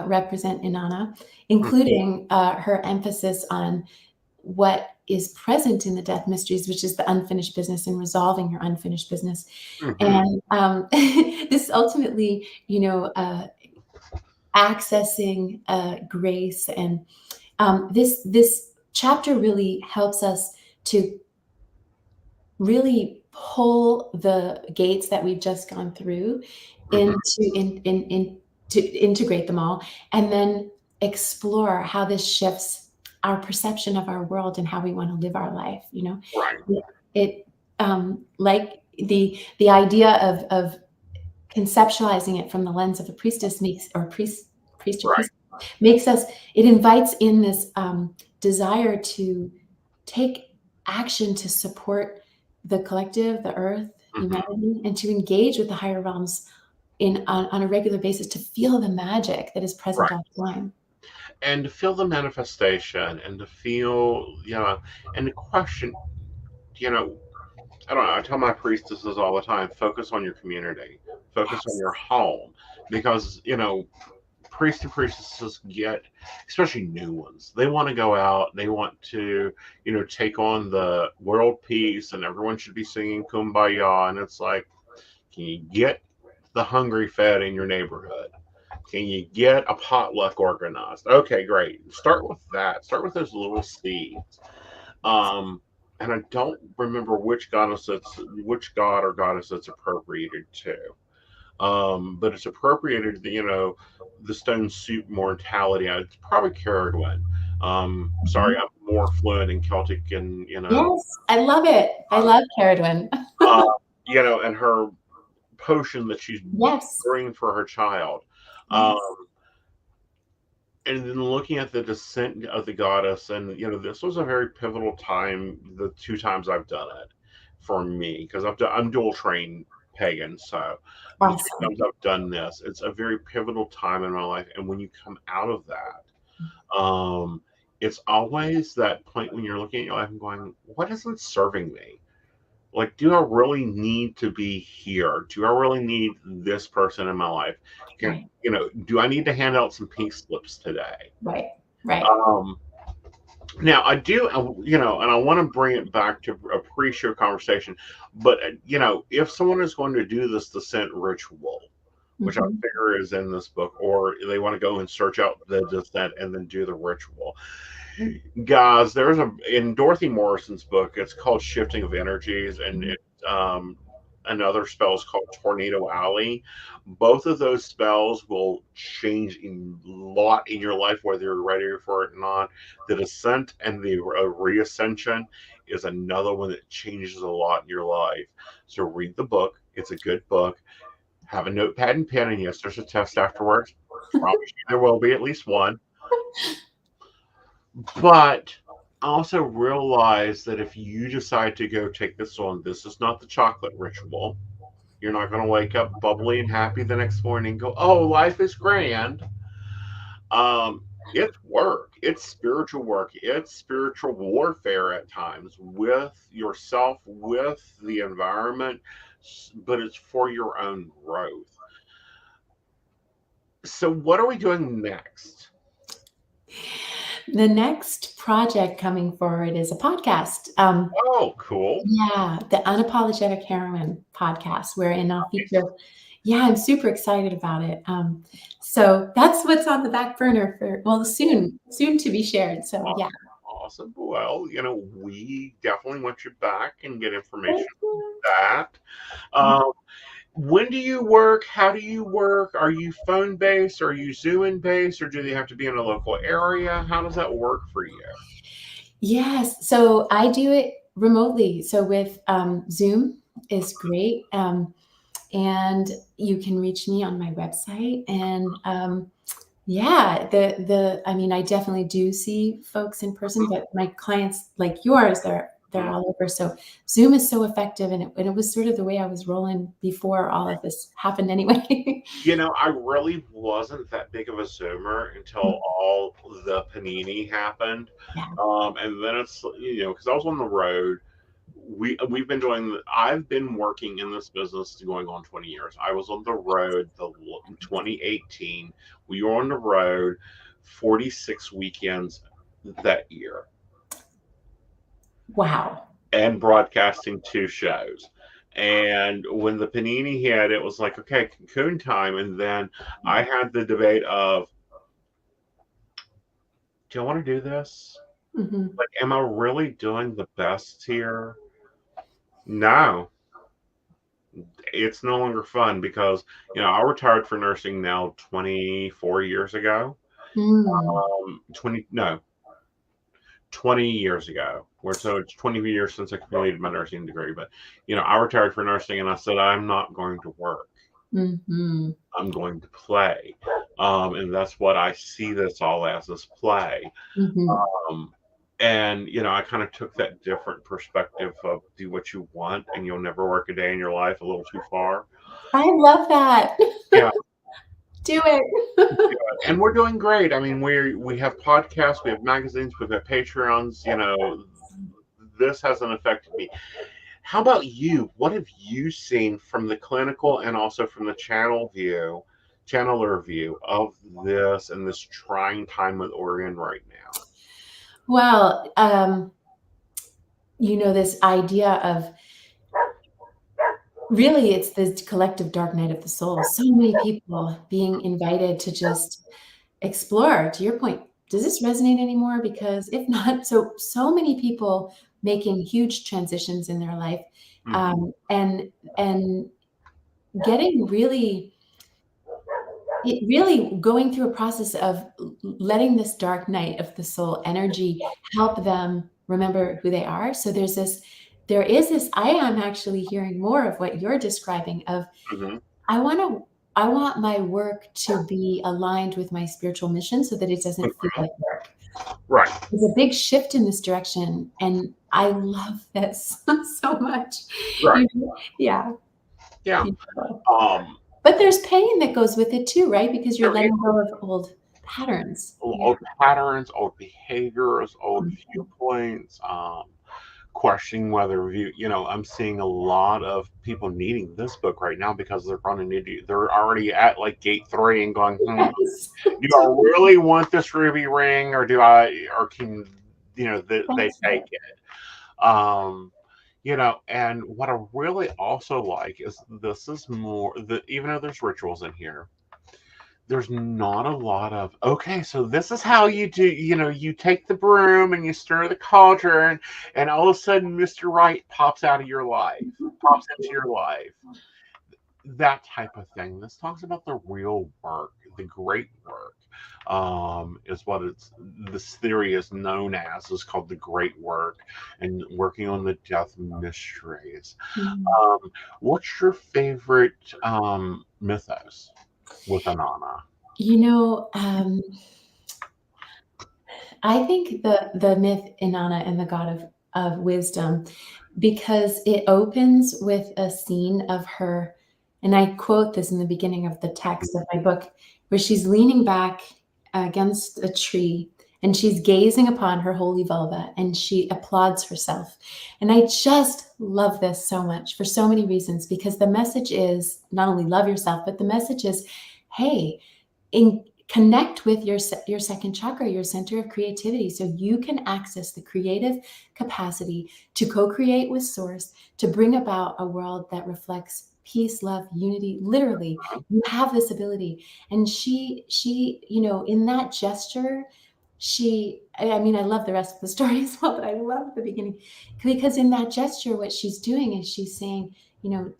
represent Inanna, including her emphasis on what is present in the death mysteries, which is the unfinished business and resolving your unfinished business. And this ultimately, accessing grace. And this chapter really helps us to really pull the gates that we've just gone through to integrate them all, and then explore how this shifts our perception of our world and how we want to live our life. Right. It like the idea of conceptualizing it from the lens of a priestess priest or priest makes us. It invites in this desire to take action to support the collective, the earth, humanity, and to engage with the higher realms on a regular basis, to feel the magic that is present Right. all the time. And to feel the manifestation and to feel, and to question, I don't know. I tell my priestesses all the time, focus on your community, focus on your home, because, priests and priestesses get, especially new ones, they want to go out, they want to, take on the world peace, and everyone should be singing Kumbaya. And it's like, can you get the hungry fed in your neighborhood? Can you get a potluck organized? Okay, great. Start with that. Start with those little seeds. And I don't remember which god or goddess it's appropriated to. But it's appropriated, the stone soup mortality. It's probably Caragwen. Sorry, I'm more fluent in Celtic and, Yes, I love it. I love Caradwin. uh, and her potion that she's Yes. brewing for her child. Yes. And then looking at the descent of the goddess, and this was a very pivotal time. The two times I've done it for me, because I'm dual trained pagan, so the Awesome. two times I've done this, it's a very pivotal time in my life. And when you come out of that, it's always that point when you're looking at your life and going, "What isn't serving me? Like, do I really need to be here? Do I really need this person in my life? Right. Do I need to hand out some pink slips today?" Right. Now I do, and I want to bring it back to a pre-show conversation, but if someone is going to do this descent ritual, which I figure is in this book, or they want to go and search out the descent and then do the ritual, guys, in Dorothy Morrison's book, it's called Shifting of Energies, and it's another spell is called Tornado Alley. Both of those spells will change a lot in your life, whether you're ready for it or not. The Descent and the Reascension is another one that changes a lot in your life. So read the book. It's a good book. Have a notepad and pen, and yes, there's a test afterwards. Promise you there will be at least one. But also realize that if you decide to go take this on, this is not the chocolate ritual. You're not going to wake up bubbly and happy the next morning and go, oh, life is grand. It's work. It's spiritual work. It's spiritual warfare at times with yourself, with the environment, but it's for your own growth. So, what are we doing next? The next project coming forward is a podcast. Oh, cool. Yeah, the Unapologetic Heroine podcast, wherein I'll feature. Yeah, I'm super excited about it. So that's what's on the back burner for, well, soon to be shared. So Awesome. yeah. Awesome. Well, we definitely want you back and get information Thank you. on that. When do you work? How do you work? Are you phone based? Are you Zoom based? Or do they have to be in a local area? How does that work for you? Yes, so I do it remotely. So with Zoom is great. And you can reach me on my website. And yeah, I mean, I definitely do see folks in person, but my clients like yours, they're all over. So Zoom is so effective, and it was sort of the way I was rolling before all of this happened anyway. I really wasn't that big of a Zoomer until all the panini happened. Yeah. And then it's, because I was on the road. I've been working in this business going on 20 years. I was on the road in 2018. We were on the road 46 weekends that year. Wow. And broadcasting 2 shows. And when the panini hit, it was like, okay, cocoon time. And then I had the debate of, do I want to do this? Mm-hmm. Like, am I really doing the best here? No. It's no longer fun because, I retired for nursing now 24 years ago. 20 years ago. So it's 20 years since I completed my nursing degree. But, I retired for nursing and I said, I'm not going to work. Mm-hmm. I'm going to play. And that's what I see this all as, is play. Mm-hmm. And, I kind of took that different perspective of do what you want and you'll never work a day in your life a little too far. I love that. Yeah. Do it. And we're doing great. I mean, we have podcasts, we have magazines, we've got Patreons. This hasn't affected me. How about you? What have you seen from the clinical and also from the channeler view of this and this trying time that we're in right now? Well, this idea of really it's this collective dark night of the soul. So many people being invited to just explore. To your point, does this resonate anymore? Because if not, so many people making huge transitions in their life, and getting really going through a process of letting this dark night of the soul energy help them remember who they are. So there is this, I am actually hearing more of what you're describing of, I want my work to be aligned with my spiritual mission so that it doesn't feel like work. Right. There's a big shift in this direction, and I love this so much. Right. Yeah. Yeah. But there's pain that goes with it too, right? Because you're letting go of old patterns. Old patterns, old behaviors, old viewpoints, questioning whether I'm seeing a lot of people needing this book right now because they're already at like gate 3 and going, do I really want this ruby ring, or can they take it? And what I really also like is this is more even though there's rituals in here, there's not a lot of, okay, so this is how you do, you take the broom and you stir the cauldron, and all of a sudden Mr. Right pops out of your life, pops into your life. That type of thing. This talks about the real work, the great work, is what this theory is known as, is called the great work, and working on the death mysteries. What's your favorite mythos with Anana? I think the myth Inanna and the god of wisdom, because it opens with a scene of her, and I quote this in the beginning of the text of my book, where she's leaning back against a tree and she's gazing upon her holy vulva and she applauds herself. And I just love this so much for so many reasons, because the message is not only love yourself, but the message is, hey, connect with your second chakra, your center of creativity, so you can access the creative capacity to co-create with source, to bring about a world that reflects peace, love, unity. Literally, you have this ability. And she, in that gesture, I mean, I love the rest of the story as well, but I love the beginning, because in that gesture, what she's doing is she's saying,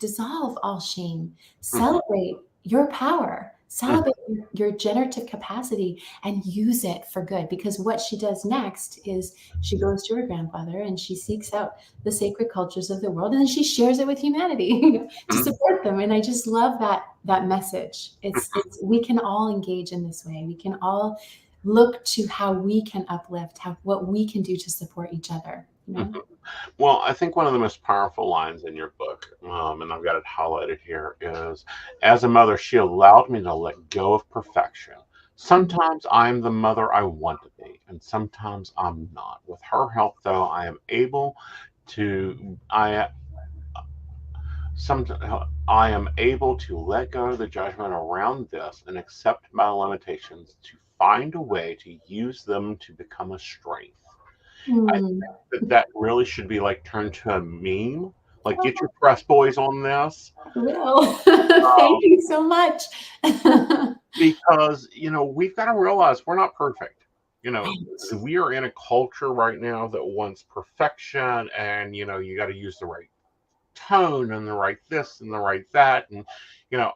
dissolve all shame, celebrate your power, celebrate your generative capacity, and use it for good. Because what she does next is she goes to her grandfather and she seeks out the sacred cultures of the world, and then she shares it with humanity to support them. And I just love that message. It's we can all engage in this way. We can all look to how we can uplift, what we can do to support each other. Well, I think one of the most powerful lines in your book, and I've got it highlighted here, is, as a mother, she allowed me to let go of perfection. Sometimes I'm the mother I want to be, and sometimes I'm not. With her help, though, I am able to let go of the judgment around this and accept my limitations, to find a way to use them to become a strength. I think that really should be like turned to a meme. Like, get your press boys on this. Will. Thank you so much. Because, we've got to realize we're not perfect. We are in a culture right now that wants perfection, and, you got to use the right tone and the right this and the right that. And,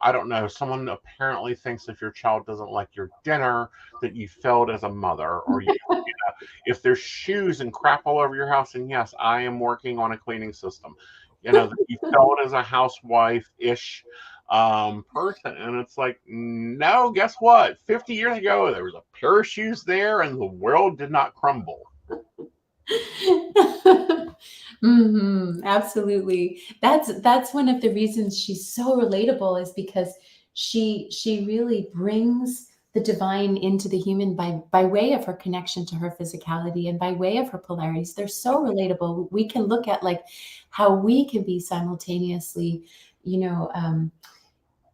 I don't know, someone apparently thinks if your child doesn't like your dinner, that you failed as a mother, or if there's shoes and crap all over your house, and yes, I am working on a cleaning system, that you failed as a housewife-ish person. And it's like, no, guess what? 50 years ago, there was a pair of shoes there and the world did not crumble. Absolutely. That's one of the reasons she's so relatable, is because she really brings the divine into the human by way of her connection to her physicality and by way of her polarities. They're so relatable. We can look at like how we can be simultaneously,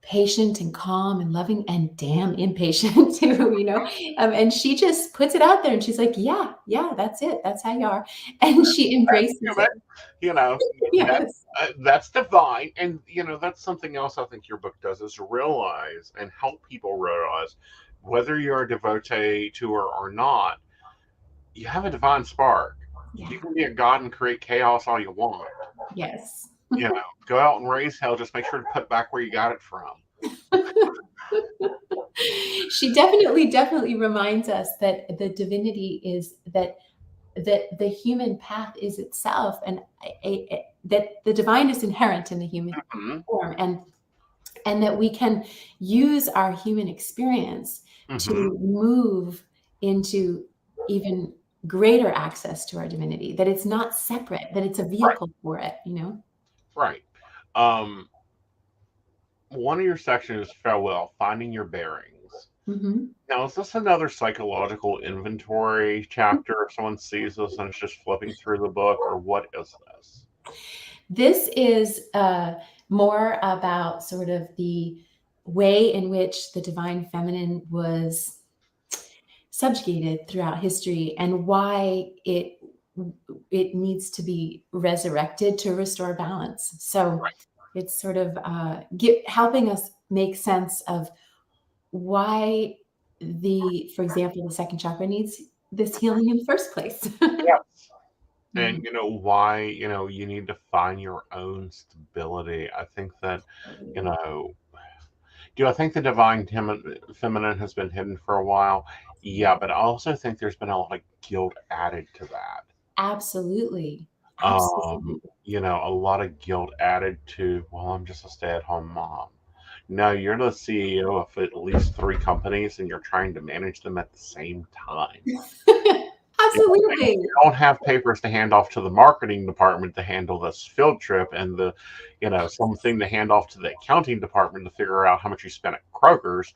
patient and calm and loving and damn impatient too, and she just puts it out there and she's like, yeah, that's it. That's how you are. And she embraces it. Yes. That's divine. And, that's something else I think your book does, is realize and help people realize, whether you're a devotee to her or not, you have a divine spark. Yeah. You can be a god and create chaos all you want. Yes. Go out and raise hell. Just make sure to put back where you got it from. She definitely reminds us that the divinity is that the human path is itself, and that the divine is inherent in the human form, and that we can use our human experience to move into even greater access to our divinity, that it's not separate, that it's a vehicle for it, Right. One of your sections is farewell, finding your bearings. Now, is this another psychological inventory chapter? If someone sees this and is just flipping through the book, or what is this? This is more about sort of the way in which the divine feminine was subjugated throughout history, and why it needs to be resurrected to restore balance. So it's sort of helping us make sense of why for example, the second chakra needs this healing in the first place. Yes. And Mhm. why, you need to find your own stability. I think that, do I think the divine feminine has been hidden for a while? Yeah, but I also think there's been a lot of guilt added to that. Absolutely. Absolutely. A lot of guilt added to, well, I'm just a stay-at-home mom. No, you're the CEO of at least 3 companies and you're trying to manage them at the same time. Absolutely. You don't have papers to hand off to the marketing department to handle this field trip and something to hand off to the accounting department to figure out how much you spent at Kroger's.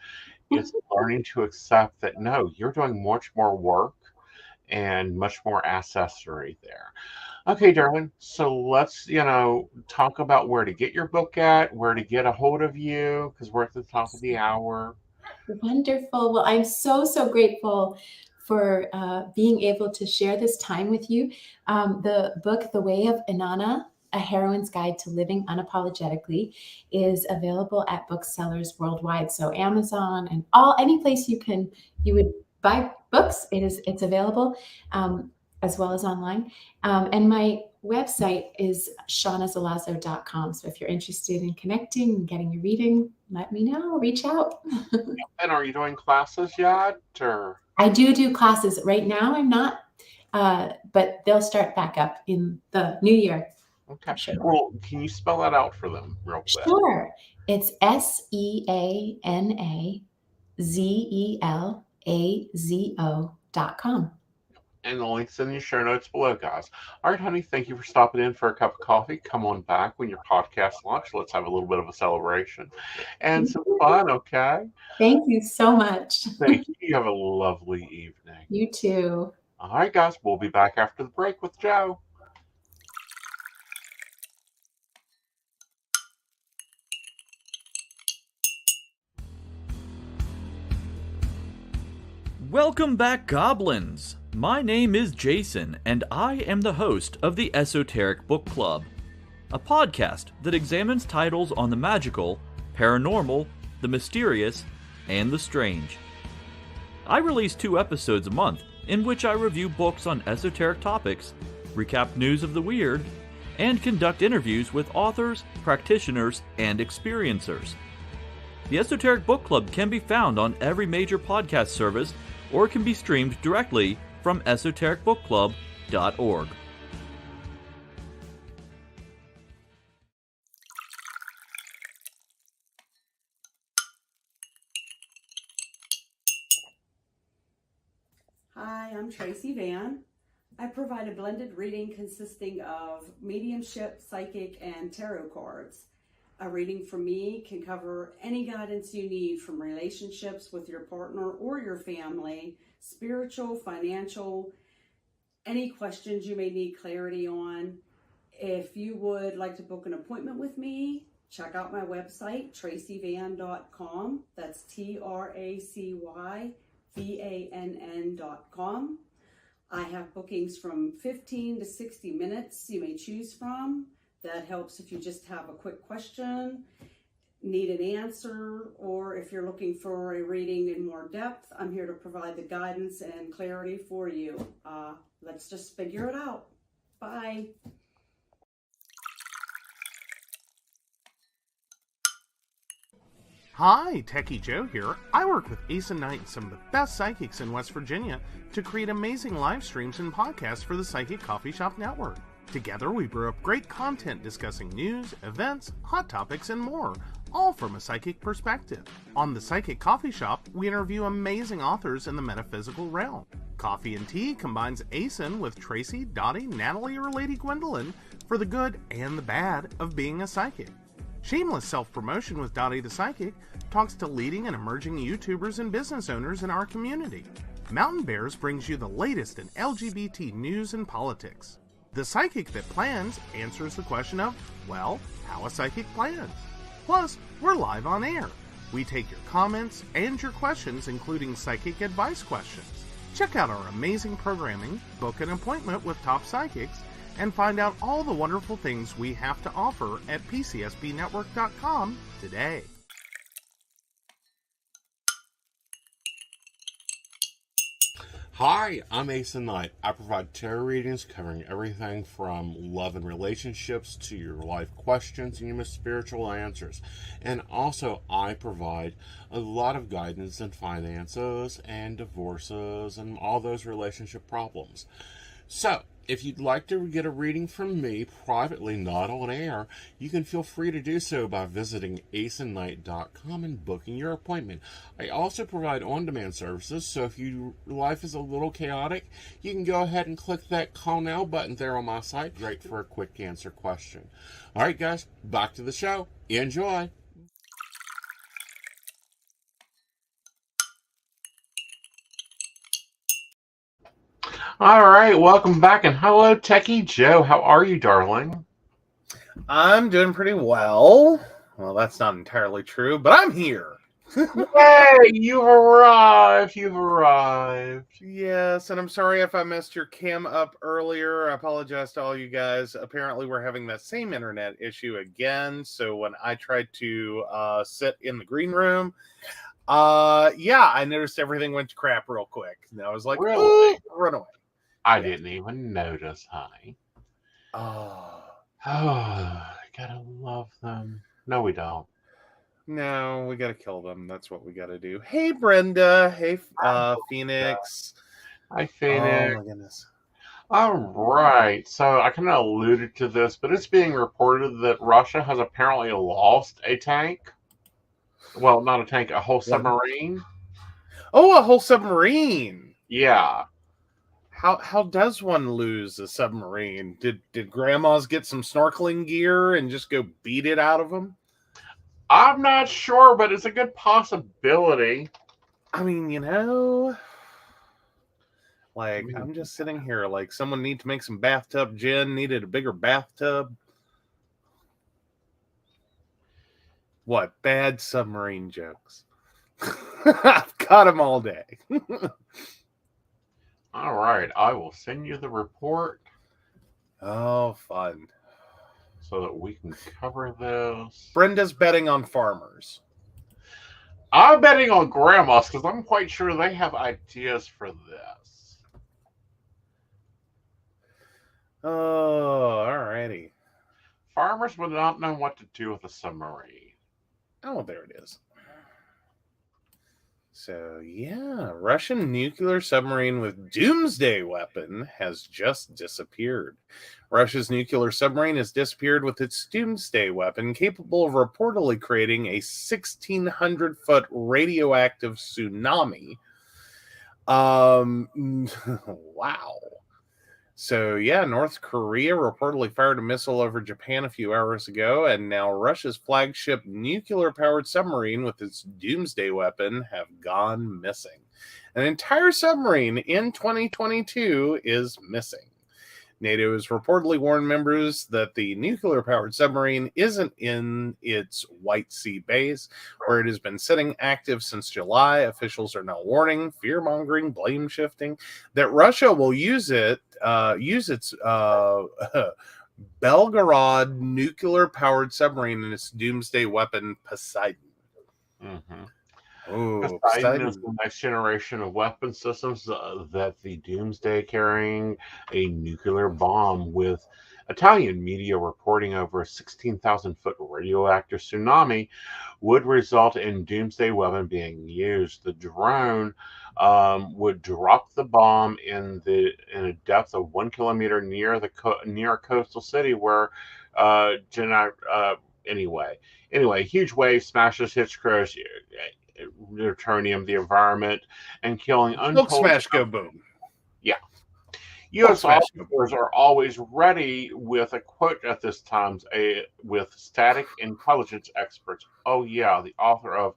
It's learning to accept that no, you're doing much more work and much more accessory there. Okay, darling. So let's, talk about where to get your book at, where to get a hold of you, because we're at the top of the hour. Wonderful. Well, I'm so, so grateful for being able to share this time with you. The book, The Way of Inanna, A Heroine's Guide to Living Unapologetically, is available at booksellers worldwide. So Amazon and any place you would buy books, it's available, as well as online. And my website is seanazelazo.com. So if you're interested in connecting and getting a reading, let me know, reach out. And are you doing classes yet? Or I do classes right now. I'm not, but they'll start back up in the new year. okay. Sure. Well, can you spell that out for them real quick? Sure. It's SeanaZelazo.com. And the link's in the show notes below, guys. All right, honey, thank you for stopping in for a cup of coffee. Come on back when your podcast launch. Let's have a little bit of a celebration and some fun, okay? Thank you so much. Thank you. You have a lovely evening. You too. All right, guys, we'll be back after the break with Joe. Welcome back, Goblins! My name is Jason, and I am the host of the Esoteric Book Club, a podcast that examines titles on the magical, paranormal, the mysterious, and the strange. I release 2 episodes a month in which I review books on esoteric topics, recap news of the weird, and conduct interviews with authors, practitioners, and experiencers. The Esoteric Book Club can be found on every major podcast service or can be streamed directly from esotericbookclub.org. Hi, I'm Tracy Van. I provide a blended reading consisting of mediumship, psychic, and tarot cards. A reading from me can cover any guidance you need from relationships with your partner or your family, spiritual, financial, any questions you may need clarity on. If you would like to book an appointment with me, check out my website, tracyvann.com. That's TracyVann.com. I have bookings from 15 to 60 minutes you may choose from. That helps if you just have a quick question, need an answer, or if you're looking for a reading in more depth, I'm here to provide the guidance and clarity for you. Let's just figure it out. Bye. Hi, Techie Joe here. I work with Aeson Knight and some of the best psychics in West Virginia to create amazing live streams and podcasts for the Psychic Coffee Shop Network. Together, we brew up great content discussing news, events, hot topics, and more, all from a psychic perspective. On the Psychic Coffee Shop, we interview amazing authors in the metaphysical realm. Coffee and Tea combines Aeson with Tracy, Dottie, Natalie, or Lady Gwendolyn for the good and the bad of being a psychic. Shameless Self-Promotion with Dottie the Psychic talks to leading and emerging YouTubers and business owners in our community. Mountain Bears brings you the latest in LGBT news and politics. The Psychic That Plans answers the question of, well, how a psychic plans. Plus, we're live on air. We take your comments and your questions, including psychic advice questions. Check out our amazing programming, book an appointment with top psychics, and find out all the wonderful things we have to offer at PCSBnetwork.com today. Hi, I'm Aeson Knight. I provide tarot readings covering everything from love and relationships to your life questions and your most spiritual answers. And also, I provide a lot of guidance in finances and divorces and all those relationship problems. So, if you'd like to get a reading from me privately, not on air, you can feel free to do so by visiting aesonknight.com and booking your appointment. I also provide on-demand services, so if your life is a little chaotic, you can go ahead and click that call now button there on my site. Great for a quick answer question. All right, guys, back to the show. Enjoy. All right, welcome back, and hello, Techie Joe. How are you, darling? I'm doing pretty well. Well, that's not entirely true, but I'm here. Yay, you've arrived. You've arrived. Yes, and I'm sorry if I messed your cam up earlier. I apologize to all you guys. Apparently, we're having that same internet issue again. So when I tried to sit in the green room, I noticed everything went to crap real quick. And I was like, Really? "Oh, run away." I didn't even notice, honey. Oh, Gotta love them. No, we don't. no, we got to kill them. That's what we got to do. Hey, Brenda. Hey, Phoenix. Hi, Oh, Phoenix. my goodness. All right. So I kind of alluded to this, but it's being reported that Russia has apparently lost a tank. Well, not a tank, a whole submarine. Oh, a whole submarine. Yeah. How does one lose a submarine? Did grandmas get some snorkeling gear and just go beat it out of them? I'm not sure, but it's a good possibility. I mean, like I'm just sitting here like someone need to make some bathtub gin, needed a bigger bathtub. What bad submarine jokes? I've got them all day. All right. I will send you the report Oh, fun. so that we can cover this. Brenda's betting on farmers. I'm betting on grandmas because I'm quite sure they have ideas for this. Oh, alrighty. Farmers would not know what to do with a submarine. Oh, there it is. So, yeah, Russian nuclear submarine with doomsday weapon has just disappeared. Russia's nuclear submarine has disappeared with its doomsday weapon, capable of reportedly creating a 1,600-foot radioactive tsunami. Wow. So, yeah, North Korea reportedly fired a missile over Japan a few hours ago, and now Russia's flagship nuclear-powered submarine with its doomsday weapon have gone missing. An entire submarine in 2022 is missing. NATO has reportedly warned members that the nuclear-powered submarine isn't in its White Sea base, where it has been sitting active since July. Officials are now warning, fear-mongering, blame-shifting, that Russia will use its Belgorod nuclear-powered submarine in its doomsday weapon, Poseidon. Mm-hmm. Oh, Poseidon is the next generation of weapon systems that the Doomsday carrying a nuclear bomb, with Italian media reporting over a 16,000-foot radioactive tsunami would result in Doomsday weapon being used. The drone would drop the bomb in a depth of 1 kilometer near a coastal city where anyway, huge wave smashes, hits crows, plutonium, the environment, and killing Silk untold. smash, go boom. Yeah. U.S. Smash, officers are always ready with a quote at this time, with static intelligence experts. Oh, yeah, the author of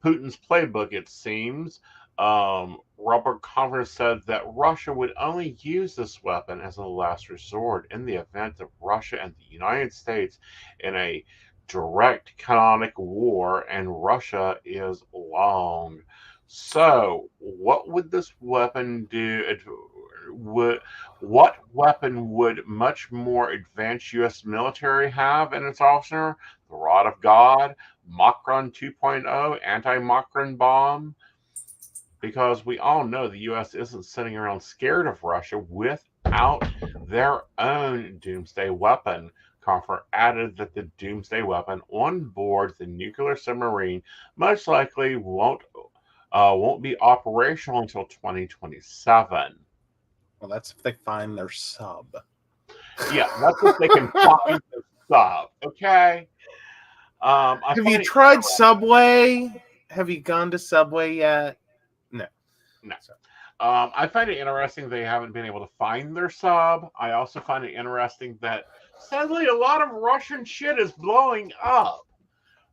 Putin's playbook, it seems. Robert Conver said that Russia would only use this weapon as a last resort in the event of Russia and the United States in a direct canonic war, and Russia is long. So, what would this weapon do? What weapon would much more advanced U.S. military have in its arsenal? The Rod of God, Machron 2.0, anti-Machron bomb? because we all know the U.S. isn't sitting around scared of Russia without their own doomsday weapon. Comfort added that the doomsday weapon on board the nuclear submarine most likely won't be operational until 2027. Well, that's if they find their sub. Yeah, that's if they can find the sub. Okay. Have you tried Subway? Have you gone to Subway yet? No. No. I find it interesting they haven't been able to find their sub. I also find it interesting that sadly a lot of Russian shit is blowing up.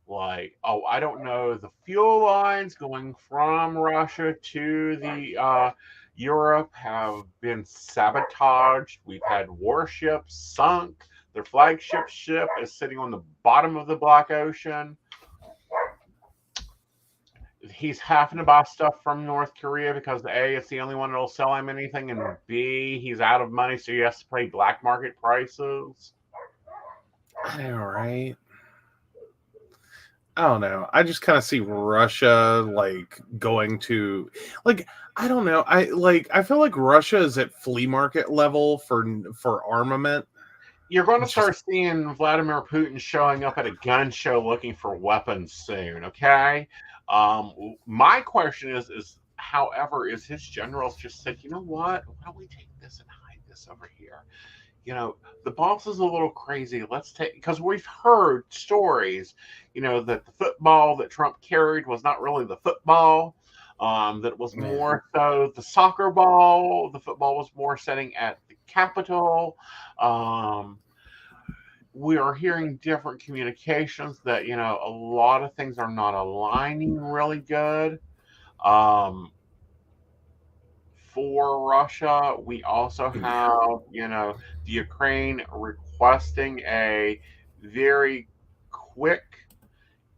Like, I don't know, the fuel lines going from Russia to the Europe have been sabotaged. We've had warships sunk. Their flagship ship is sitting on the bottom of the Black Ocean. He's having to buy stuff from North Korea because A, it's the only one that'll sell him anything, and B, he's out of money, so he has to pay black market prices. I know, right? I don't know. I just kind of see Russia like going to like I don't know. I feel like Russia is at flea market level for armament. You're going to start seeing Vladimir Putin showing up at a gun show looking for weapons soon, okay? My question is, however, is his generals just said, you know what? Why don't we take this and hide this over here? You know, the boss is a little crazy. Let's take, because we've heard stories, you know, that the football that Trump carried was not really the football. That it was more so the soccer ball. The football was more sitting at the Capitol. We are hearing different communications that, you know, a lot of things are not aligning really good. For Russia, we also have, you know, the Ukraine requesting a very quick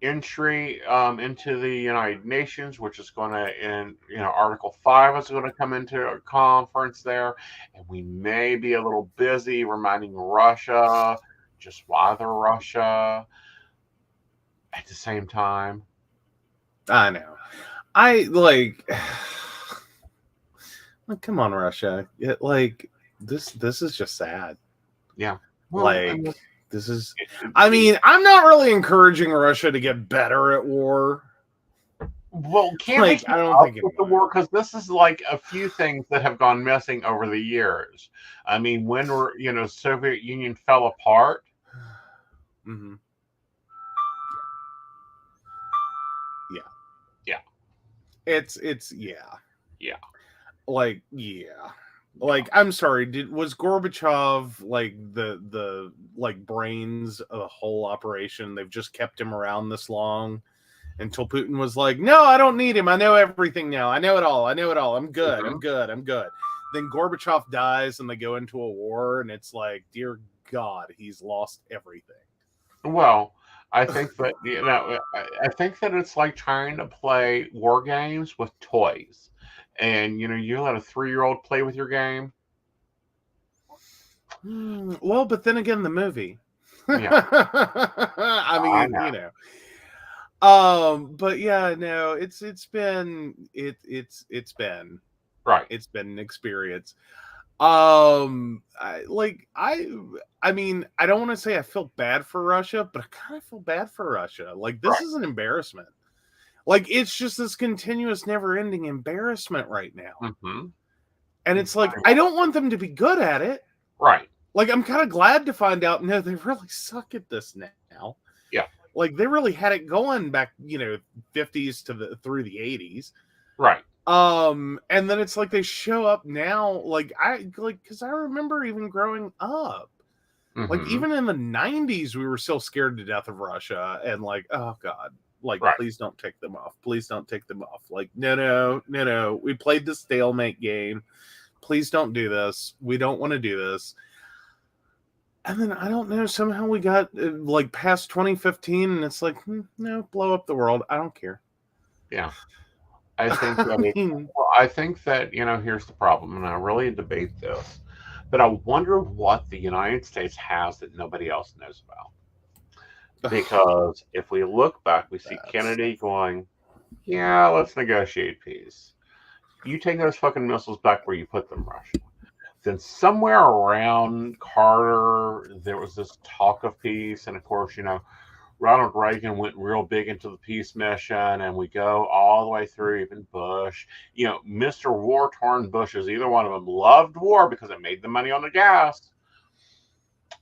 entry into the United Nations, which is going to, in you know, Article 5 is going to come into a conference there, and we may be a little busy reminding Russia just why they're Russia at the same time. I know. I like come on, Russia. Like this is just sad. Yeah. Well, like this is I mean, I'm not really encouraging Russia to get better at war. Well, can't like, I don't think with the war, because this is like a few things that have gone missing over the years. I mean, when Soviet Union fell apart. Mm-hmm. Yeah. It's yeah. Like Like, I'm sorry, was Gorbachev like the like brains of the whole operation? They've just kept him around this long until Putin was like, no, I don't need him. I know everything now. I know it all. I'm good. Mm-hmm. I'm good. Then Gorbachev dies and they go into a war, and it's like, dear God, he's lost everything. Well, I think that I think that it's like trying to play war games with toys. And you let a 3-year-old play with your game. Well, but then again, the movie. Yeah. I mean, but yeah, no, it's been right. It's been an experience. I mean, I don't want to say I feel bad for Russia, but I kind of feel bad for Russia. Like, this is an embarrassment. Like, it's just this continuous, never-ending embarrassment right now. Mm-hmm. And it's like, I don't want them to be good at it. Right. Like, I'm kind of glad to find out, no, they really suck at this now. Yeah. Like, they really had it going back, 50s through the 80s. Right. And then it's like they show up now, because I remember even growing up. Mm-hmm. Like, even in the 90s, we were still scared to death of Russia. And like, oh, God. Like, please don't take them off. Please don't take them off. Like, no. We played the stalemate game. Please don't do this. We don't want to do this. And then, I don't know, somehow we got, past 2015, and it's like, no, blow up the world. I don't care. Yeah. I think that I think that, here's the problem, and I really debate this, but I wonder what the United States has that nobody else knows about. Because if we look back, we see Kennedy going, yeah, let's negotiate peace. You take those fucking missiles back where you put them, Russia. Then somewhere around Carter, there was this talk of peace, and of course, Ronald Reagan went real big into the peace mission, and we go all the way through even Bush. Mr. War-torn Bushes, either one of them loved war because it made the money on the gas.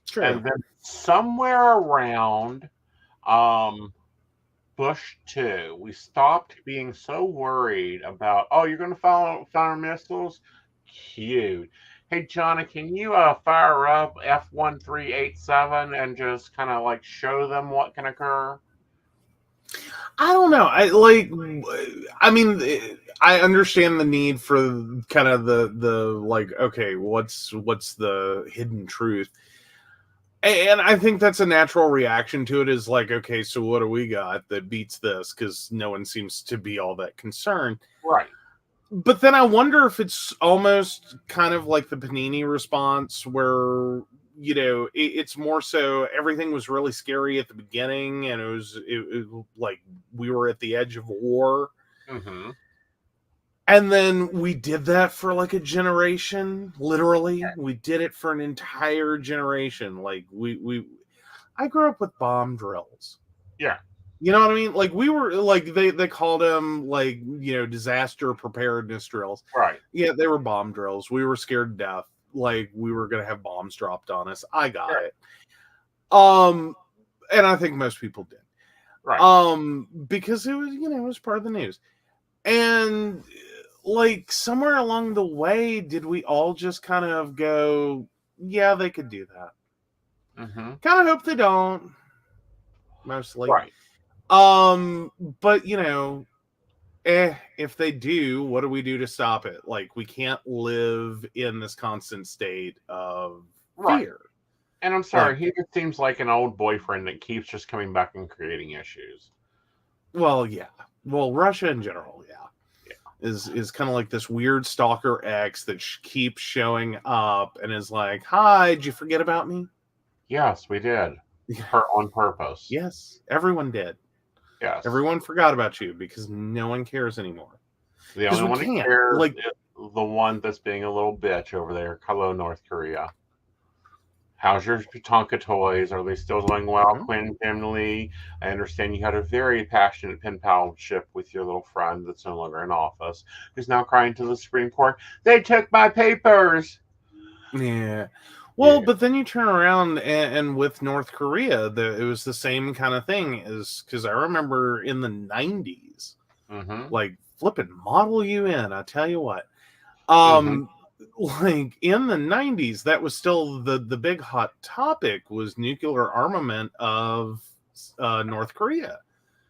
True. And then somewhere around Bush 2, we stopped being so worried about, you're going to fire missiles? Cute. Hey, Johnny, can you fire up F-1387 and just kind of like show them what can occur? I don't know. I understand the need for kind of the like, okay, what's the hidden truth? And I think that's a natural reaction to it, is like, okay, so what do we got that beats this? Because no one seems to be all that concerned. Right. But then I wonder if it's almost kind of like the Panini response where, it's more so everything was really scary at the beginning, and it was like we were at the edge of war. Mm-hmm. And then we did that for like a generation, literally. We did it for an entire generation. Like I grew up with bomb drills. Yeah. You know what I mean? Like we were like, they called them like, disaster preparedness drills. Right. Yeah, they were bomb drills. We were scared to death. Like we were going to have bombs dropped on us. I got it. And I think most people did. Right. Because it was, it was part of the news. And like somewhere along the way, did we all just kind of go, yeah, they could do that. Mm-hmm. Kind of hope they don't. Mostly. Right. But if they do, what do we do to stop it? Like, we can't live in this constant state of fear. And I'm sorry, he just seems like an old boyfriend that keeps just coming back and creating issues. Well, yeah. Well, Russia in general, yeah. Is kind of like this weird stalker ex that keeps showing up and is like, hi, did you forget about me? Yes, we did. On purpose. Yes, everyone did. Yes. Everyone forgot about you because no one cares anymore. The only one that cares is the one that's being a little bitch over there. Hello, North Korea. How's your Tonka toys? Are they still doing well, Quinn Dimley? I understand you had a very passionate pen palship with your little friend that's no longer in office, who's now crying to the Supreme Court, they took my papers. Yeah. Well, but then you turn around and with North Korea, it was the same kind of thing, because I remember in the 90s, like flipping Model UN, I tell you what. Like in the 90s, that was still the big hot topic, was nuclear armament of North Korea.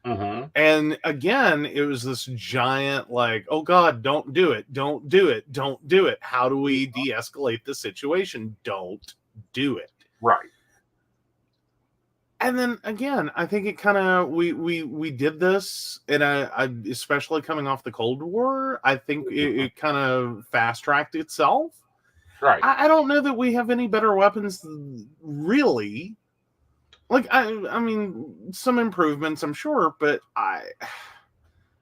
And again, it was this giant like, oh God, don't do it. Don't do it. Don't do it. How do we de-escalate the situation? Don't do it. Right. And then again, I think it kind of, we did this, and I especially coming off the Cold War, I think it kind of fast-tracked itself. Right. I don't know that we have any better weapons, really. Like, I mean, some improvements, I'm sure, but I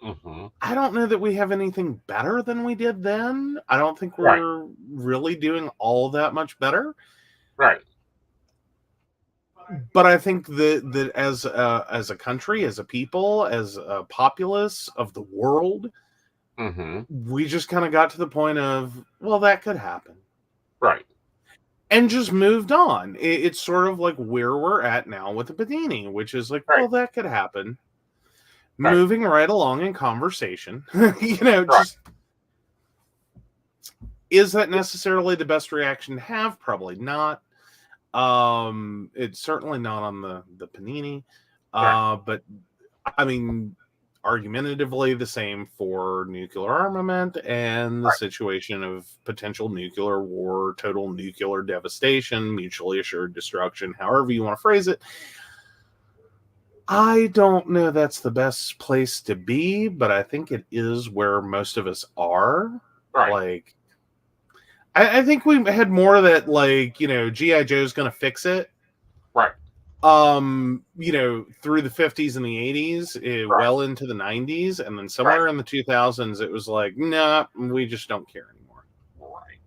don't know that we have anything better than we did then. I don't think we're really doing all that much better. Right. But I think that as a country, as a people, as a populace of the world, we just kind of got to the point of, well, that could happen. Right. And just moved on. It's sort of like where we're at now with the Panini, which is like, well, that could happen. Right. Moving right along in conversation. Just, is that necessarily the best reaction to have? Probably not. It's certainly not on the Panini. But I mean, argumentatively the same for nuclear armament and the situation of potential nuclear war, total nuclear devastation, mutually assured destruction, however you want to phrase it. I don't know that's the best place to be, but I think it is where most of us are. Right. Like, I think we had more of that, like, G.I. Joe's going to fix it. Right. through the 50s and the 80s, well into the 90s, and then somewhere in the 2000s, it was like, nah, we just don't care anymore. Right.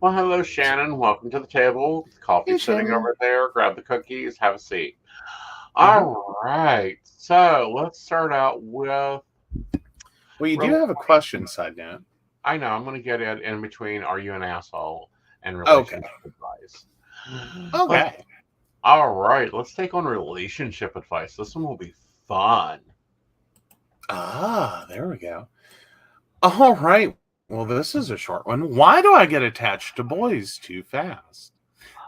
Well, hello, Shannon. Welcome to the table. Coffee's sitting over there. Grab the cookies. Have a seat. All right. So let's start out with. Well, you do have a question, side note. I know. I'm going to get it in between. Are you an asshole? And relationship advice. Okay. All right. Let's take on relationship advice. This one will be fun. Ah, there we go. All right. Well, this is a short one. Why do I get attached to boys too fast?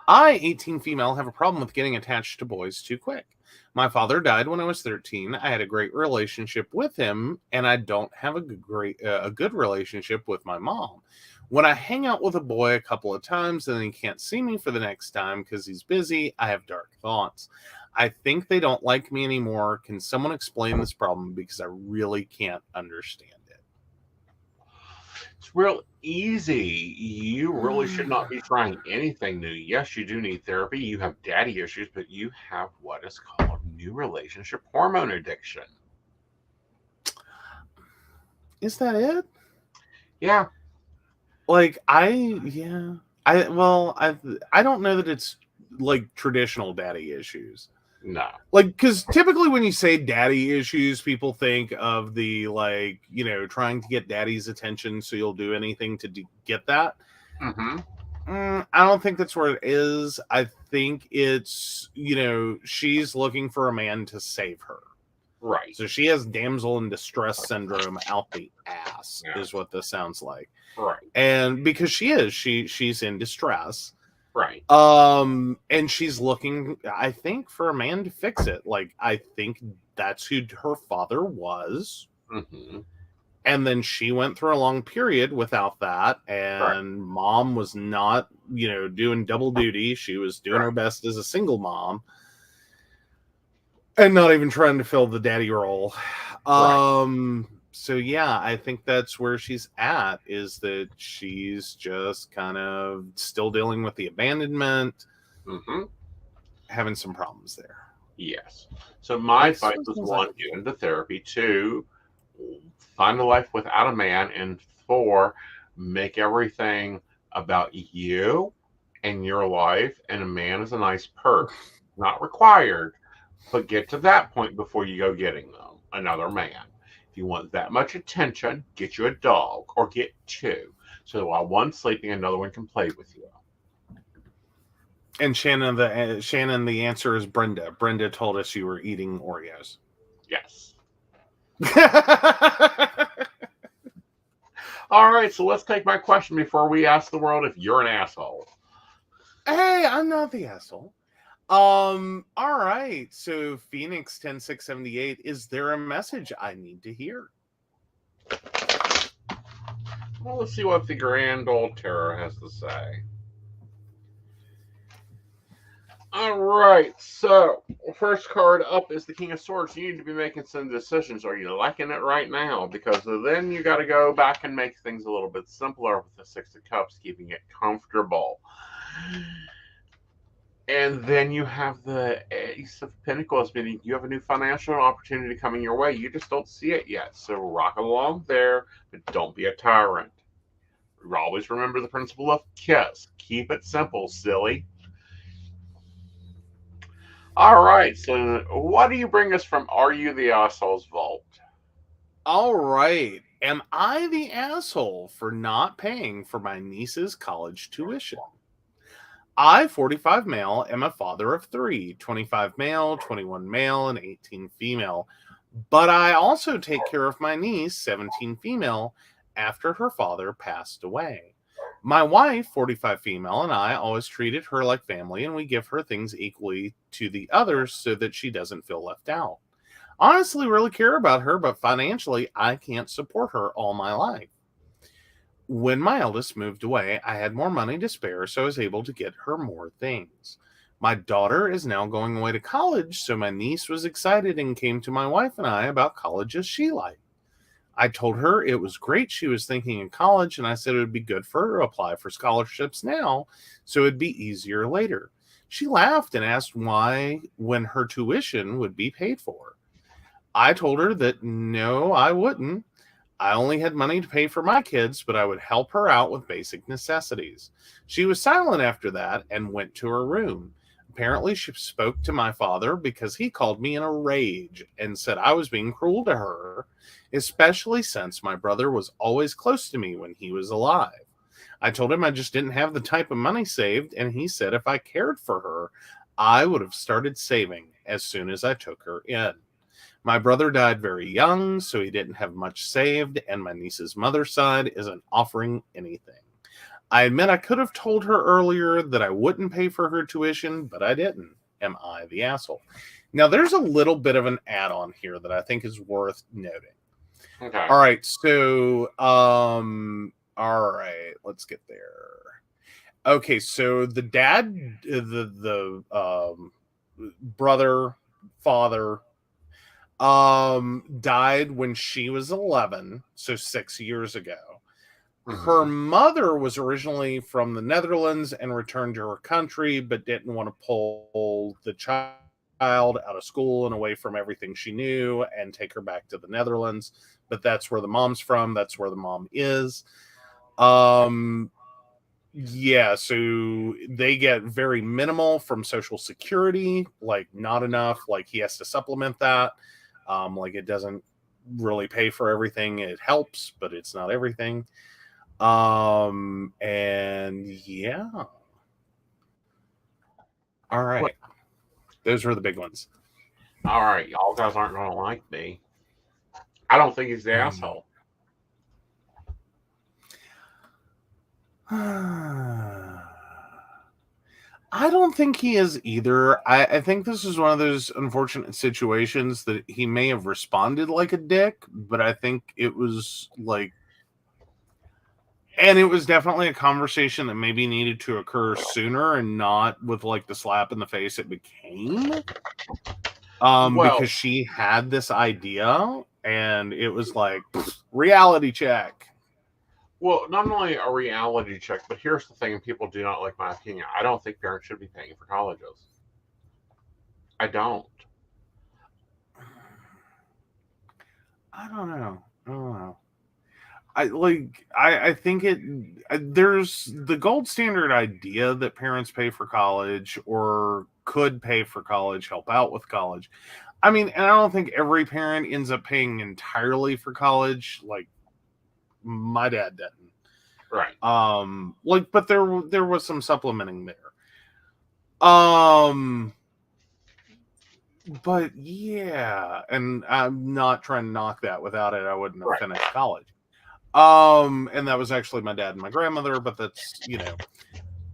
I, 18 female, have a problem with getting attached to boys too quick. My father died when I was 13. I had a great relationship with him, and I don't have a good relationship with my mom. When I hang out with a boy a couple of times and he can't see me for the next time because he's busy, I have dark thoughts. I think they don't like me anymore. Can someone explain this problem? Because I really can't understand it. It's real easy. You really should not be trying anything new. Yes, you do need therapy. You have daddy issues, but you have what is called new relationship hormone addiction. Is that it? Yeah. Like, I don't know that it's like traditional daddy issues. No. Like, because typically when you say daddy issues, people think of the, like, trying to get daddy's attention, so you'll do anything to get that. I don't think that's where it is. I think it's, she's looking for a man to save her. Right. So she has damsel in distress syndrome out the ass, is what this sounds like. Right. And because she's in distress. Right. And she's looking, I think, for a man to fix it. Like, I think that's who her father was. And then she went through a long period without that. And mom was not, doing double duty. She was doing her best as a single mom. And not even trying to fill the daddy role. So yeah, I think that's where she's at, is that she's just kind of still dealing with the abandonment, having some problems there. Yes. So my advice is, 1, get into therapy. 2, find a life without a man. And 4, make everything about you and your life. And a man is a nice perk. Not required, but get to that point before you go getting another man. If you want that much attention, get you a dog, or get 2. So while one's sleeping, another one can play with you. And Shannon, the answer is Brenda. Brenda told us you were eating Oreos. Yes. All right, so let's take my question before we ask the world if you're an asshole. Hey, I'm not the asshole. All right. So Phoenix 10678, is there a message I need to hear? Well, let's see what the grand old terror has to say. All right. So first card up is the King of Swords. You need to be making some decisions. Are you liking it right now? Because then you got to go back and make things a little bit simpler with the Six of Cups, keeping it comfortable. And then you have the Ace of Pentacles, meaning you have a new financial opportunity coming your way. You just don't see it yet. So rock along there, but don't be a tyrant. Always remember the principle of KISS. Keep it simple, silly. All right, so what do you bring us from Are You the Asshole's Vault? All right. Am I the asshole for not paying for my niece's college tuition? I, 45 male, am a father of 3, 25 male, 21 male, and 18 female. But I also take care of my niece, 17 female, after her father passed away. My wife, 45 female, and I always treated her like family, and we give her things equally to the others so that she doesn't feel left out. Honestly, really care about her, but financially, I can't support her all my life. When my eldest moved away, I had more money to spare, so I was able to get her more things. My daughter is now going away to college, so my niece was excited and came to my wife and I about colleges she liked. I told her it was great she was thinking in college, and I said it would be good for her to apply for scholarships now, so it'd be easier later. She laughed and asked why when her tuition would be paid for. I told her that no, I wouldn't. I only had money to pay for my kids, but I would help her out with basic necessities. She was silent after that and went to her room. Apparently, she spoke to my father because he called me in a rage and said I was being cruel to her, especially since my brother was always close to me when he was alive. I told him I just didn't have the type of money saved, and he said if I cared for her, I would have started saving as soon as I took her in. My brother died very young, so he didn't have much saved, and my niece's mother's side isn't offering anything. I admit I could have told her earlier that I wouldn't pay for her tuition, but I didn't. Am I the asshole? Now, there's a little bit of an add-on here that I think is worth noting. Okay. All right, so, all right, let's get there. Okay, so the dad, the brother, father, died when she was 11, so 6 years ago. Her mother was originally from the Netherlands and returned to her country, but didn't want to pull the child out of school and away from everything she knew and take her back to the Netherlands. But that's where the mom's from. That's where the mom is. Yeah, so they get very minimal from Social Security, like not enough. Like he has to supplement that. Like it doesn't really pay for everything. It helps, but it's not everything. And yeah. All right. Those were the big ones. All right, y'all guys aren't going to like me. I don't think he's the asshole. I don't think he is either. I think this is one of those unfortunate situations that he may have responded like a dick, but I think it was like, and it was definitely a conversation that maybe needed to occur sooner and not with like the slap in the face it became. Because she had this idea and it was like reality check. Well, not only a reality check, but here's the thing, and people do not like my opinion. I don't think parents should be paying for colleges. I don't. I don't know. I think there's the gold standard idea that parents pay for college or could pay for college, help out with college. I mean, and I don't think every parent ends up paying entirely for college. Like my dad didn't. Right. But there was some supplementing there. But yeah, and I'm not trying to knock that. Without it, I wouldn't have finished college. And that was actually my dad and my grandmother, but that's,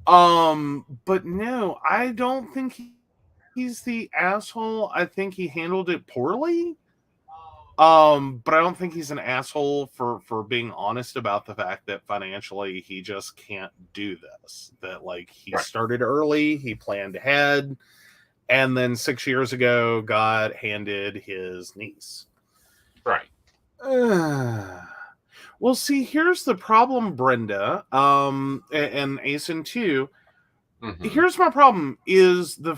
but no, I don't think he's the asshole. I think he handled it poorly. But I don't think he's an asshole for being honest about the fact that financially he just can't do this. That like he started early, he planned ahead, and then 6 years ago got handed his niece. Right. Well, see, here's the problem, Brenda, and Aeson too. Mm-hmm. Here's my problem: is the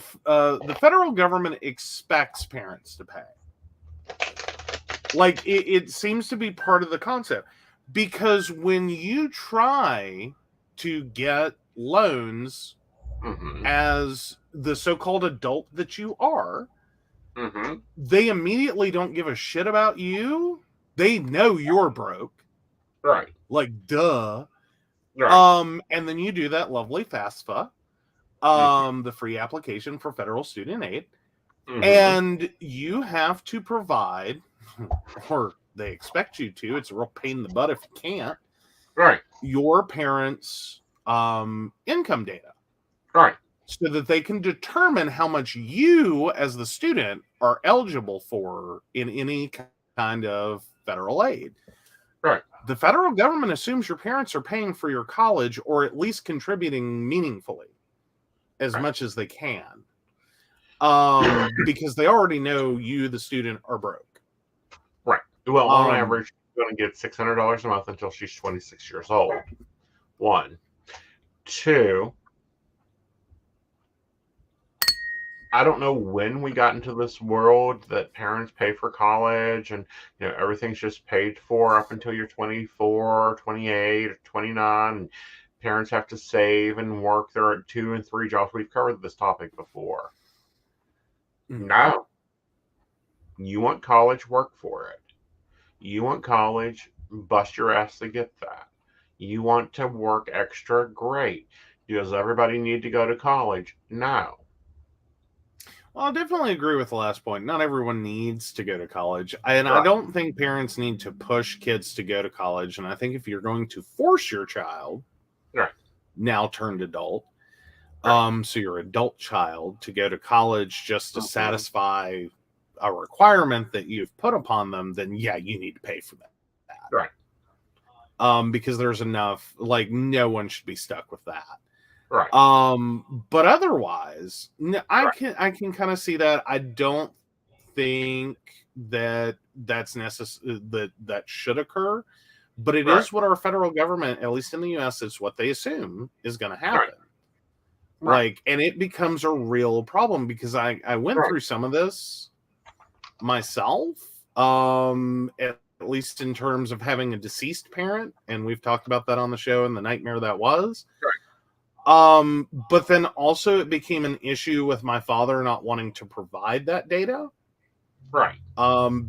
federal government expects parents to pay. Like it seems to be part of the concept, because when you try to get loans as the so-called adult that you are, they immediately don't give a shit about you. They know you're broke. Right. Like, duh. Right. And then you do that lovely FAFSA, the free application for federal student aid, and you have to provide, or they expect you to, it's a real pain in the butt if you can't, your parents' income data. Right. So that they can determine how much you, as the student, are eligible for in any kind of federal aid. Right. The federal government assumes your parents are paying for your college, or at least contributing meaningfully as much as they can. Because they already know you, the student, are broke. Right. Well, on average, she's going to get $600 a month until she's 26 years old. 1. 2. I don't know when we got into this world that parents pay for college and everything's just paid for up until you're 24, 28, or 29. And parents have to save and work their 2 and 3 jobs. We've covered this topic before. No. You want college, work for it. You want college, bust your ass to get that. You want to work extra, great. Does everybody need to go to college? No. Well, I definitely agree with the last point. Not everyone needs to go to college. And I Right. don't think parents need to push kids to go to college. And I think if you're going to force your child, Right. now turned adult, Right. so your adult child, to go to college just to Mhm. satisfy a requirement that you've put upon them, then yeah, you need to pay for that. Right. Because there's enough, like, no one should be stuck with that. Right. But otherwise, I Right. can kind of see that. I don't think that that's necessary, that should occur, but it Right. is what our federal government, at least in the US, it's what they assume is going to happen. Right. Like, and it becomes a real problem because I went Right. through some of this myself, at least in terms of having a deceased parent, and we've talked about that on the show and the nightmare that was. But then also it became an issue with my father not wanting to provide that data. Right.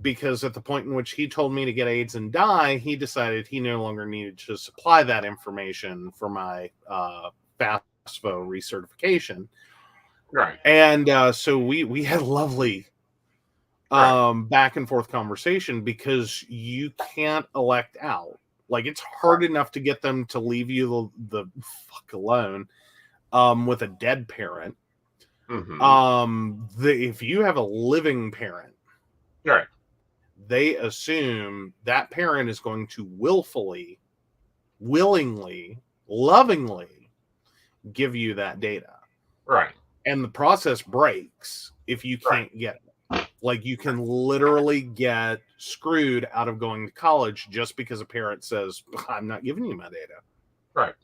Because at the point in which he told me to get AIDS and die, he decided he no longer needed to supply that information for my FAFSA recertification. Right. And so we had a lovely back and forth conversation, because you can't elect out. Like, it's hard enough to get them to leave you the fuck alone with a dead parent. Mm-hmm. If you have a living parent, Right. they assume that parent is going to willfully, willingly, lovingly give you that data. Right. And the process breaks if you can't get it. Like, you can literally get screwed out of going to college just because a parent says, I'm not giving you my data. Right.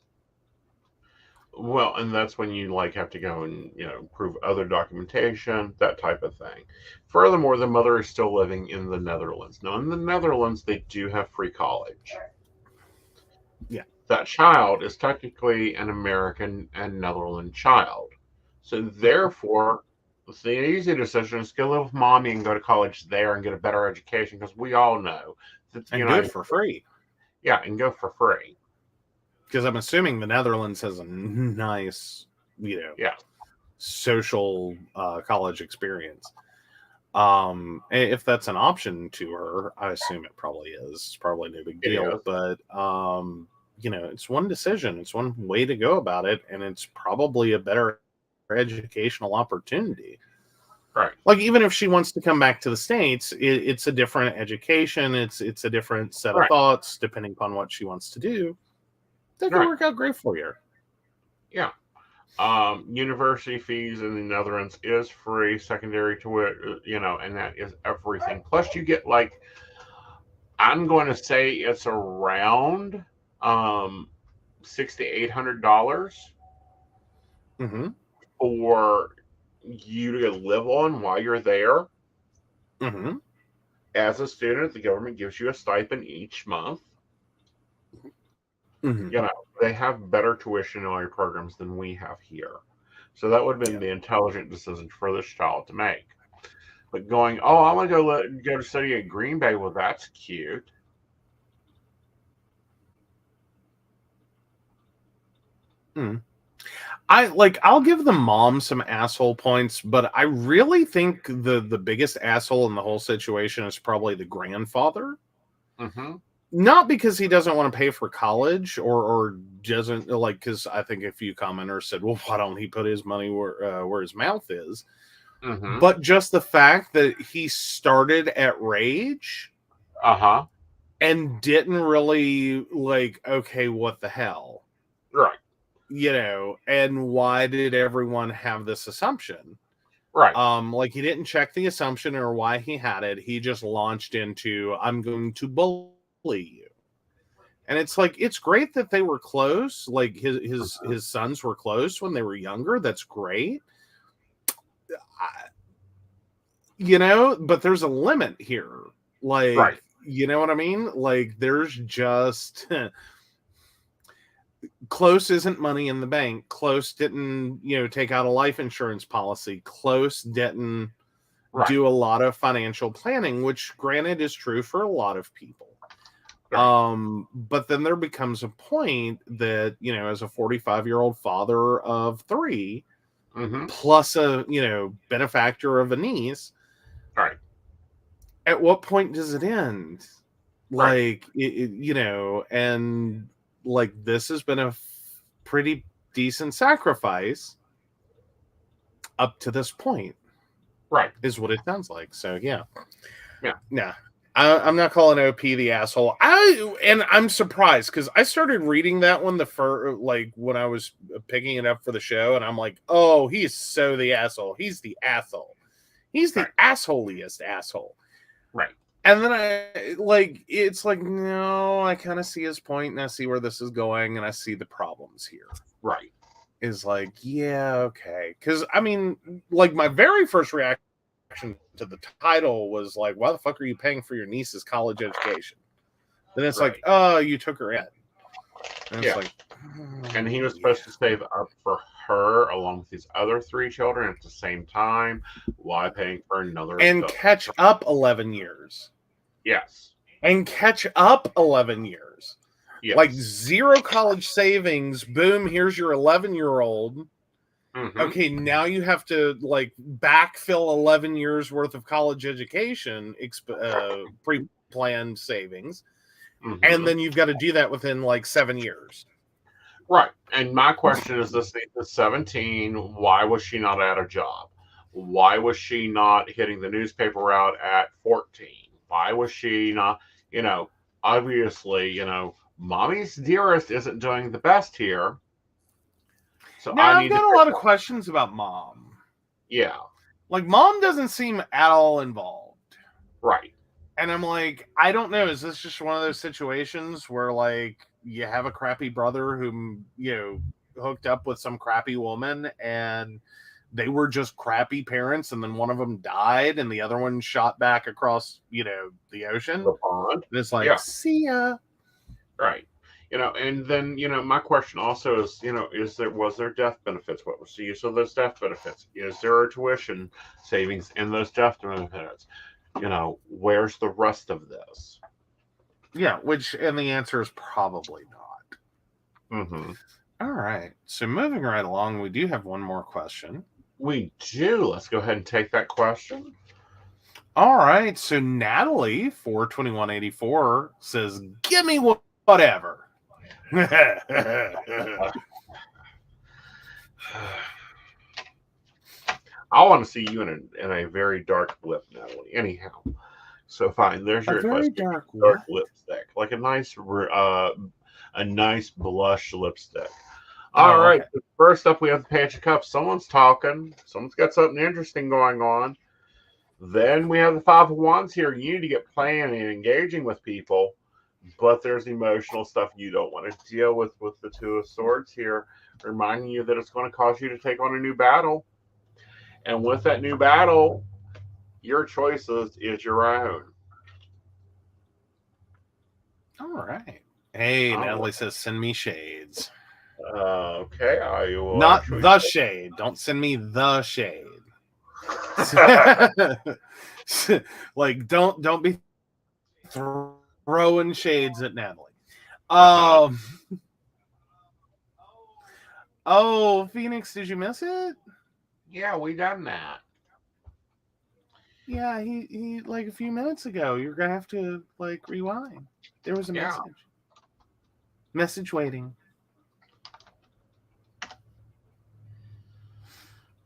Well, and that's when you have to go and prove other documentation, that type of thing. Furthermore, the mother is still living in the Netherlands. Now, in the Netherlands, they do have free college. Yeah. That child is technically an American and Netherlands child. So therefore, it's the easy decision is go live with mommy and go to college there and get a better education, because we all know that And good for free. Yeah, and go for free. Because I'm assuming the Netherlands has a nice, social college experience. If that's an option to her, I assume it probably is. It's probably no big deal. But it's one decision. It's one way to go about it, and it's probably a better educational opportunity. Right. Like, even if she wants to come back to the States, it's a different education. It's a different set of thoughts, depending upon what she wants to do. That can work out great for you. Yeah. University fees in the Netherlands is free, secondary to it, and that is everything. Plus, you get I'm going to say it's around $600 to $800 for you to live on while you're there. As a student, the government gives you a stipend each month. They have better tuition only programs than we have here. So that would have been the intelligent decision for this child to make. But going, I want to go to study at Green Bay, well, that's cute. I'll give the mom some asshole points, but I really think the biggest asshole in the whole situation is probably the grandfather. Not because he doesn't want to pay for college or doesn't, because I think a few commenters said, well, why don't he put his money where his mouth is? But just the fact that he started at Rage and didn't really okay, what the hell? Right. And why did everyone have this assumption? Right. He didn't check the assumption or why he had it. He just launched into, I'm going to bully you. And it's it's great that they were close. His sons were close when they were younger. That's great. but there's a limit here. Like, Right. you know what I mean? Like, there's just Close isn't money in the bank. Close didn't, take out a life insurance policy. Close didn't Right. do a lot of financial planning, which granted is true for a lot of people. Right. But then there becomes a point that, as a 45-year-old father of 3, Mm-hmm. plus a, benefactor of a niece, Right. at what point does it end? Right. Like, and like, this has been a pretty decent sacrifice up to this point. Right. Is what it sounds like. So, yeah. Yeah. I'm not calling OP the asshole. I'm surprised because I started reading that one when I was picking it up for the show, and I'm like, oh, he's so the asshole. He's the asshole. He's the assholiest asshole. Right. And then it's like, no, I kind of see his point, and I see where this is going, and I see the problems here. Right. Is like, yeah, okay. Because, I mean, like, my very first reaction to the title was like, why the fuck are you paying for your niece's college education? Then it's like, oh, you took her in. And it's like, and he was supposed to save up for her along with these other 3 children at the same time. Why paying for another? And catch up 11 years. Yes. And catch up 11 years. Yes. Like, 0 college savings. Boom, here's your 11-year-old. Mm-hmm. Okay, now you have to like backfill 11 years worth of college education pre-planned savings, and then you've got to do that within like 7 years. Right. And my question is this: at 17, why was she not at a job? Why was she not hitting the newspaper route at 14? Why was she not? Obviously, mommy's dearest isn't doing the best here. So now, I've got a lot of questions about mom. Yeah. Like, mom doesn't seem at all involved. Right. And I'm like, I don't know. Is this just one of those situations where, like, you have a crappy brother who, hooked up with some crappy woman and they were just crappy parents, and then one of them died and the other one shot back across, the ocean? The pond. And it's like, see ya. Right. And then, my question also is, was there death benefits? What was the use of those death benefits? Is there a tuition savings in those death benefits? Where's the rest of this? Yeah, and the answer is probably not. Mm-hmm. All right. So moving right along, we do have one more question. We do. Let's go ahead and take that question. All right. So Natalie, 42184, says, give me whatever. I want to see you in a very dark lip, Natalie. Anyhow, so fine. There's your very advice. dark lipstick, like a nice blush lipstick. All right. Okay. First up, we have the Page of Cups. Someone's talking. Someone's got something interesting going on. Then we have the Five of Wands here. You need to get planning and engaging with people. But there's emotional stuff you don't want to deal with the Two of Swords here, reminding you that it's going to cause you to take on a new battle. And with that new battle, your choices is your own. All right. Hey, Natalie says, send me shades. Okay, I will. Not the shade. Don't send me the shade. Like, don't be throwing shades at Natalie. Oh, Phoenix, did you miss it? Yeah, we done that. Yeah, he like a few minutes ago. You're gonna have to like rewind. There was a message. Message waiting.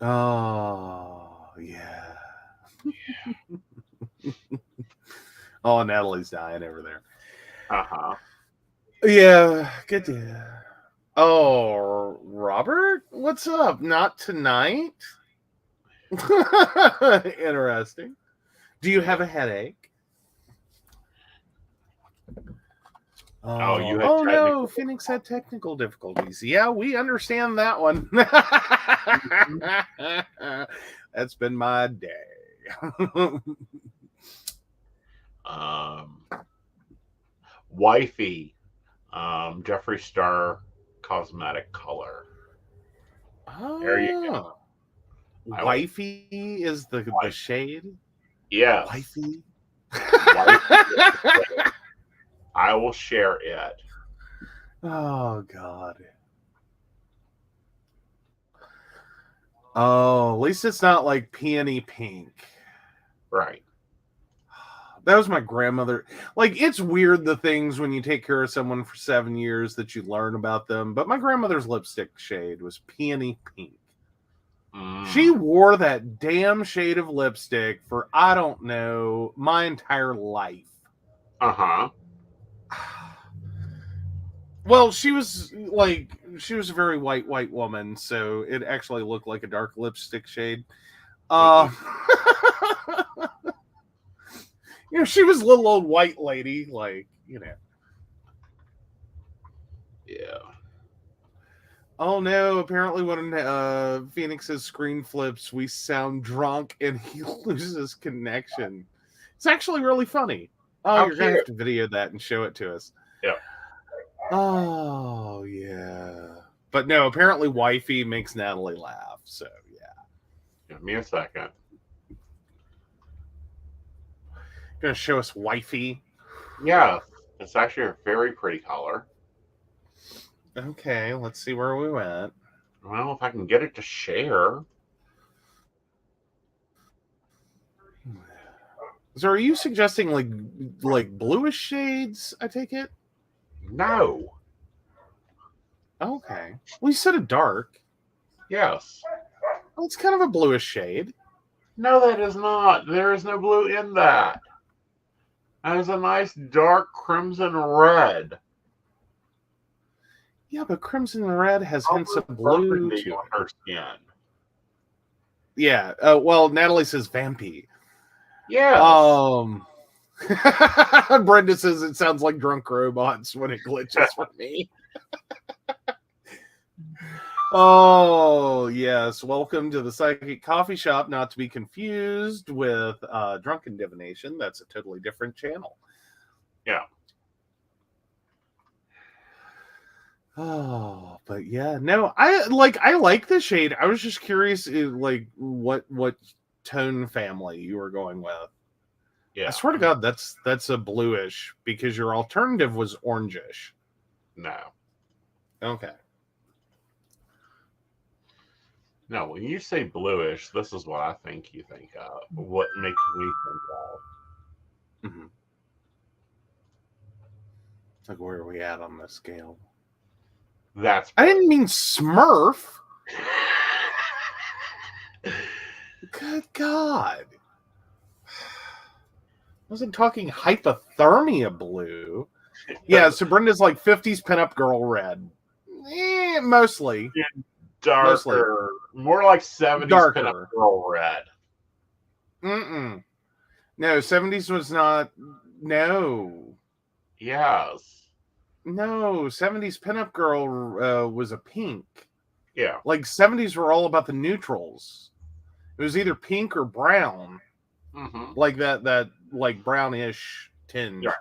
Oh yeah. Oh, Natalie's dying over there. Yeah, good deal. Oh, Robert, what's up? Not tonight? Interesting. Do you have a headache? Oh no, Phoenix had technical difficulties. Yeah, we understand that one. That's been my day. Wifey, Jeffree Star cosmetic color. There you go. Wifey is the shade? Yes. Wifey? I will share it. Oh, God. Oh, at least it's not like peony pink. Right. That was my grandmother. Like, it's weird the things when you take care of someone for 7 years that you learn about them. But my grandmother's lipstick shade was peony pink. She wore that damn shade of lipstick for, I don't know, my entire life. Uh-huh. Well, she was a very white woman, so it actually looked like a dark lipstick shade. She was a little old white lady, Yeah. Oh no, apparently when Phoenix's screen flips, we sound drunk and he loses connection. It's actually really funny. Oh, you're going to have to video that and show it to us. Yeah. Oh, yeah. But no, apparently Wifey makes Natalie laugh, so yeah. Give me a second. Going to show us Wifey? Yeah, it's actually a very pretty color. Okay, let's see where we went. Well, if I can get it to share. So are you suggesting like bluish shades, I take it? No. Okay. Well, you said a dark. Yes. Well, it's kind of a bluish shade. No, that is not. There is no blue in that. That is a nice dark crimson red. Yeah, but crimson red has hints of blue to on her skin. Yeah. Well, Natalie says vampy. Yeah. Brenda says it sounds like drunk robots when it glitches for me. Oh, yes. Welcome to the Psychic Coffee Shop, not to be confused with Drunken Divination. That's a totally different channel. Yeah. Oh, but yeah, no, I like the shade. I was just curious, what tone family you were going with. Yeah. I swear to God, that's a bluish because your alternative was orangish. No. Okay. No, when you say bluish, this is what I think you think of. What makes me think of. Mm-hmm. Like, where are we at on the scale? I didn't mean Smurf. Good God. I wasn't talking hypothermia blue. Yeah, so Brenda's like 50s pinup girl red. Mostly. Yeah, darker. Mostly. More like 70s pinup girl red. Mm-mm. No, 70s was not. No. Yes. No, 70s pinup girl was a pink. Yeah. Like 70s were all about the neutrals. It was either pink or brown. Mm-hmm. Like that like brownish tinge. Yeah.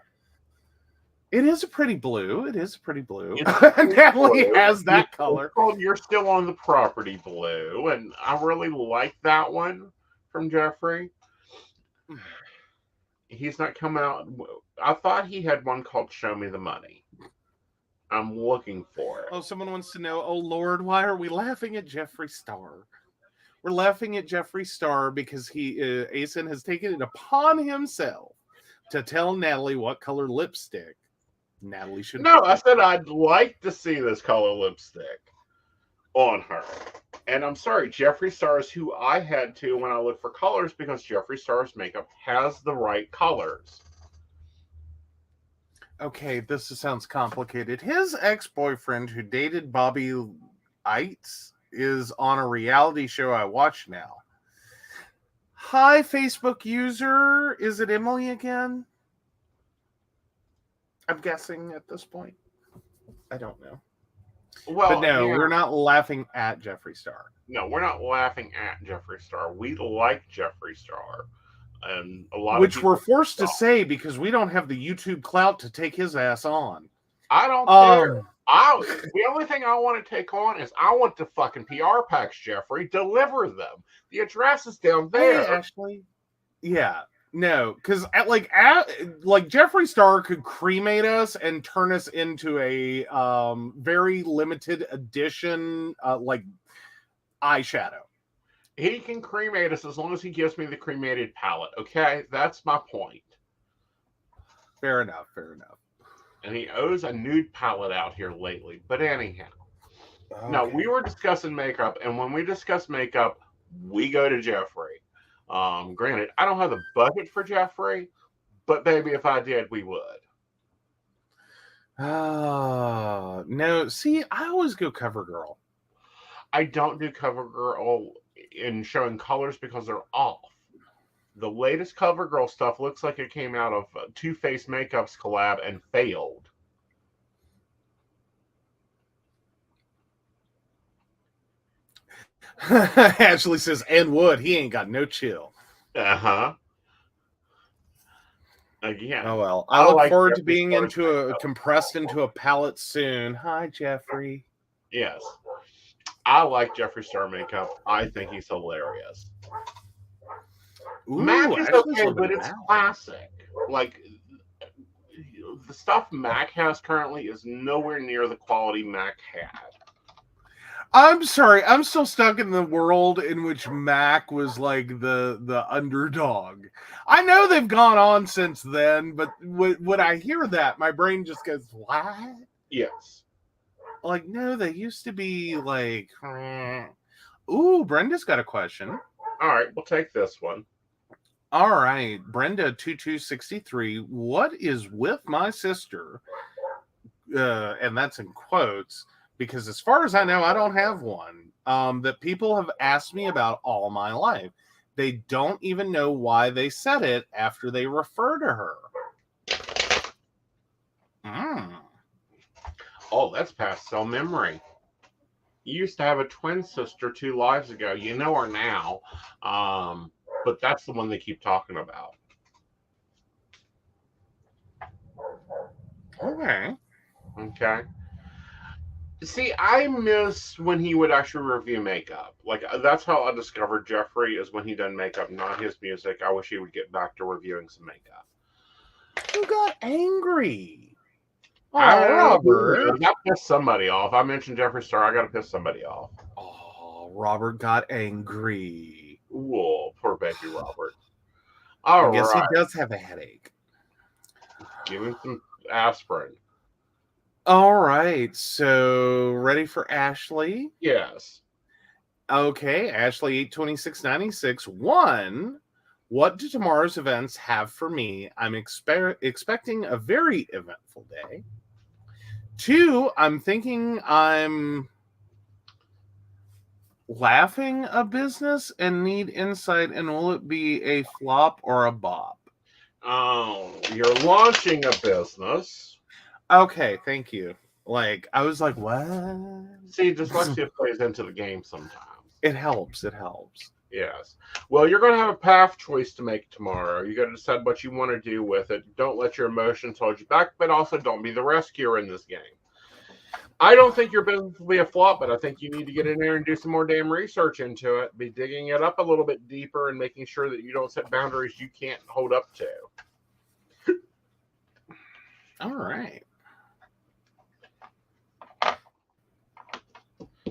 It is a pretty blue. Natalie has that color. You're still on the property blue, and I really like that one from Jeffree. He's not come out. I thought he had one called Show Me the Money. I'm looking for it. Oh, someone wants to know, oh Lord, why are we laughing at Jeffree Star? We're laughing at Jeffree Star because Aeson has taken it upon himself to tell Natalie what color lipstick Natalie should No, I said I'd like to see this color lipstick on her. And I'm sorry, Jeffree Star is who I had to when I look for colors because Jeffree Star's makeup has the right colors. Okay, this sounds complicated. His ex-boyfriend who dated Bobby Eitz is on a reality show I watch now. Hi, Facebook user. Is it Emily again? I'm guessing at this point. I don't know. Well, But no, yeah, we're not laughing at Jeffree Star. no, we're not laughing at Jeffree Star. We like Jeffree Star, and a lot of Which people we're forced to don't. say because we don't have the YouTube clout to take his ass on. I don't care. The only thing I want to take on is I want the fucking PR packs, Jeffrey. Deliver them. The address is down there. Hey, Ashley. Yeah. No, because like Jeffree Star could cremate us and turn us into a very limited edition like eyeshadow. He can cremate us as long as he gives me the cremated palette. Okay, that's my point. Fair enough. Fair enough. And he owes a nude palette out here lately. But anyhow, Okay. no, we were discussing makeup, and when we discuss makeup, we go to Jeffrey. Granted, I don't have the budget for Jeffrey, but baby, if I did, we would. No. See, I always go CoverGirl. I don't do CoverGirl in showing colors because they're off. The latest CoverGirl stuff looks like it came out of Too Faced Makeup's collab and failed. Ashley says, and Wood, he ain't got no chill. Uh-huh. Again. Oh well. I look like forward to Jeffree being Star's compressed into a palette soon. Hi, Jeffrey. Yes. I like Jeffree Star makeup. I think he's hilarious. Ooh, Mac is Ashley's okay, living but it it's out. classic. Like, the stuff Mac has currently is nowhere near the quality Mac had. I'm sorry, I'm still stuck in the world in which Mac was like the underdog. I know they've gone on since then, but when I hear that, my brain just goes, what? Yes. Like, no, they used to be like, ooh, Brenda's got a question. All right, we'll take this one. All right, Brenda 2263, what is with my sister? And that's in quotes, because as far as I know, I don't have one. That people have asked me about all my life. They don't even know why they said it after they refer to her. Oh, that's past cell memory. You used to have a twin sister 2 lives ago. You know her now. But that's the one they keep talking about. Okay. Okay. See, I miss when he would actually review makeup. Like, that's how I discovered Jeffrey, is when he done makeup, not his music. I wish he would get back to reviewing some makeup. Who got angry? Oh, I Robert. got to piss somebody off. I mentioned Jeffree Star. I got to piss somebody off. Oh, Robert got angry. Ooh, poor baby Robert. I guess he does have a headache. Give him some aspirin. All right, so ready for Ashley? Yes. Okay, Ashley 82696. 1, what do tomorrow's events have for me? I'm expecting a very eventful day. 2, I'm thinking I'm laughing a business and need insight, and will it be a flop or a bop? Oh, you're launching a business. Okay, thank you. Like, I was like, what? See, dyslexia plays into the game sometimes. It helps. It helps. Yes. Well, you're going to have a path choice to make tomorrow. You got to decide what you want to do with it. Don't let your emotions hold you back, but also don't be the rescuer in this game. I don't think your business will be a flop, but I think you need to get in there and do some more damn research into it. Be digging it up a little bit deeper and making sure that you don't set boundaries you can't hold up to. All right.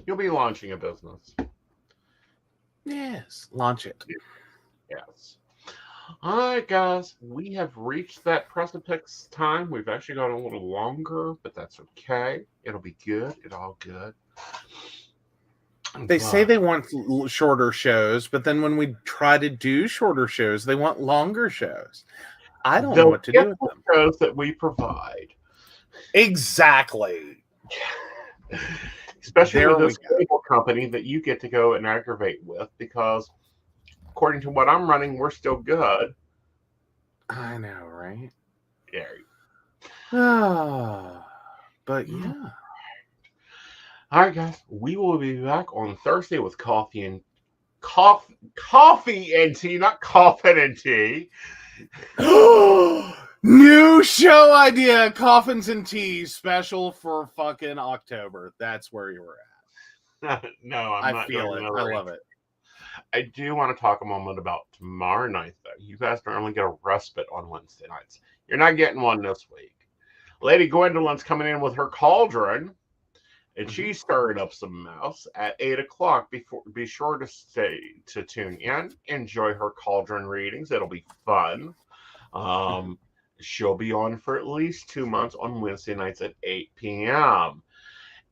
You'll be launching a business. Yes. Launch it. Yes. All right, guys. We have reached that precipice time. We've actually gone a little longer, but that's okay. It'll be good. It's all good. They say they want shorter shows, but then when we try to do shorter shows, they want longer shows. I don't know what to do with them. Shows that we provide. Exactly. Especially with this cable company that you get to go and aggravate with, because according to what I'm running, we're still good. I know, right? Yeah. But yeah. All right, guys, we will be back on Thursday with coffee and tea, not coffin and tea. New show idea, Coffins and Tea special for fucking October. That's where you were at. No, I'm not. I feel it. I love it. I do want to talk a moment about tomorrow night, though. You guys normally get a respite on Wednesday nights. You're not getting one this week. Lady Gwendolyn's coming in with her cauldron, and she's stirring up some mess at 8 o'clock. Be sure to tune in. Enjoy her cauldron readings. It'll be fun. She'll be on for at least 2 months on Wednesday nights at 8 p.m.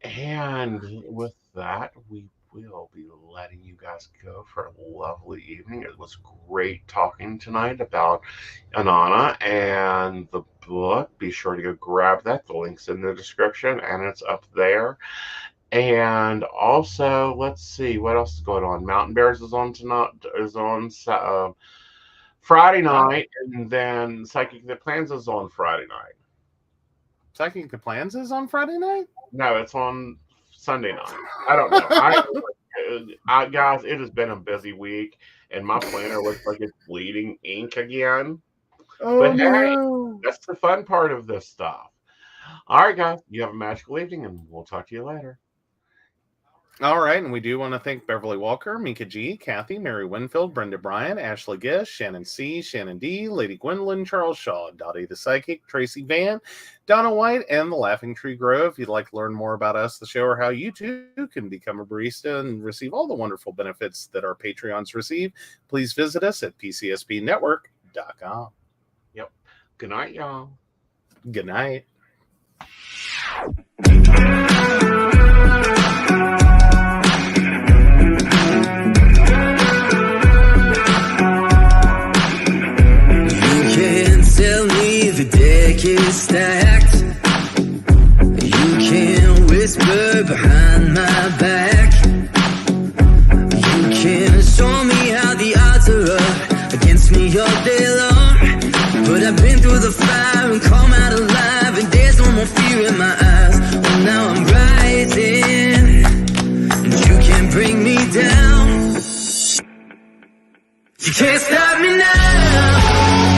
And with that, we will be letting you guys go for a lovely evening. It was great talking tonight about Inanna and the book. Be sure to go grab that. The link's in the description, and it's up there. And also, let's see what else is going on. Mountain Bears is on tonight. Friday night, and then Psychic The Plans is on Friday night. Psychic The Plans is on Friday night? No, it's on Sunday night. I don't know. Guys, it has been a busy week, and my planner looks like it's bleeding ink again. Oh, but no. Hey, that's the fun part of this stuff. All right, guys, you have a magical evening, and we'll talk to you later. All right, and we do want to thank Beverly Walker, Mika G, Kathy, Mary Winfield, Brenda Bryan, Ashley Gish, Shannon C, Shannon D, Lady Gwendolyn, Charles Shaw, Dottie the Psychic, Tracy Van, Donna White, and the Laughing Tree Grove. If you'd like to learn more about us, the show, or how you too can become a barista and receive all the wonderful benefits that our Patreons receive, please visit us at pcsbnetwork.com. Yep. Good night, y'all. Good night. Tell me the deck is stacked. You can whisper behind my back. You can show me how the odds are up against me all day long. But I've been through the fire and come out alive, and there's no more fear in my eyes. Oh, now I'm rising, and you can't bring me down. You can't stop me now.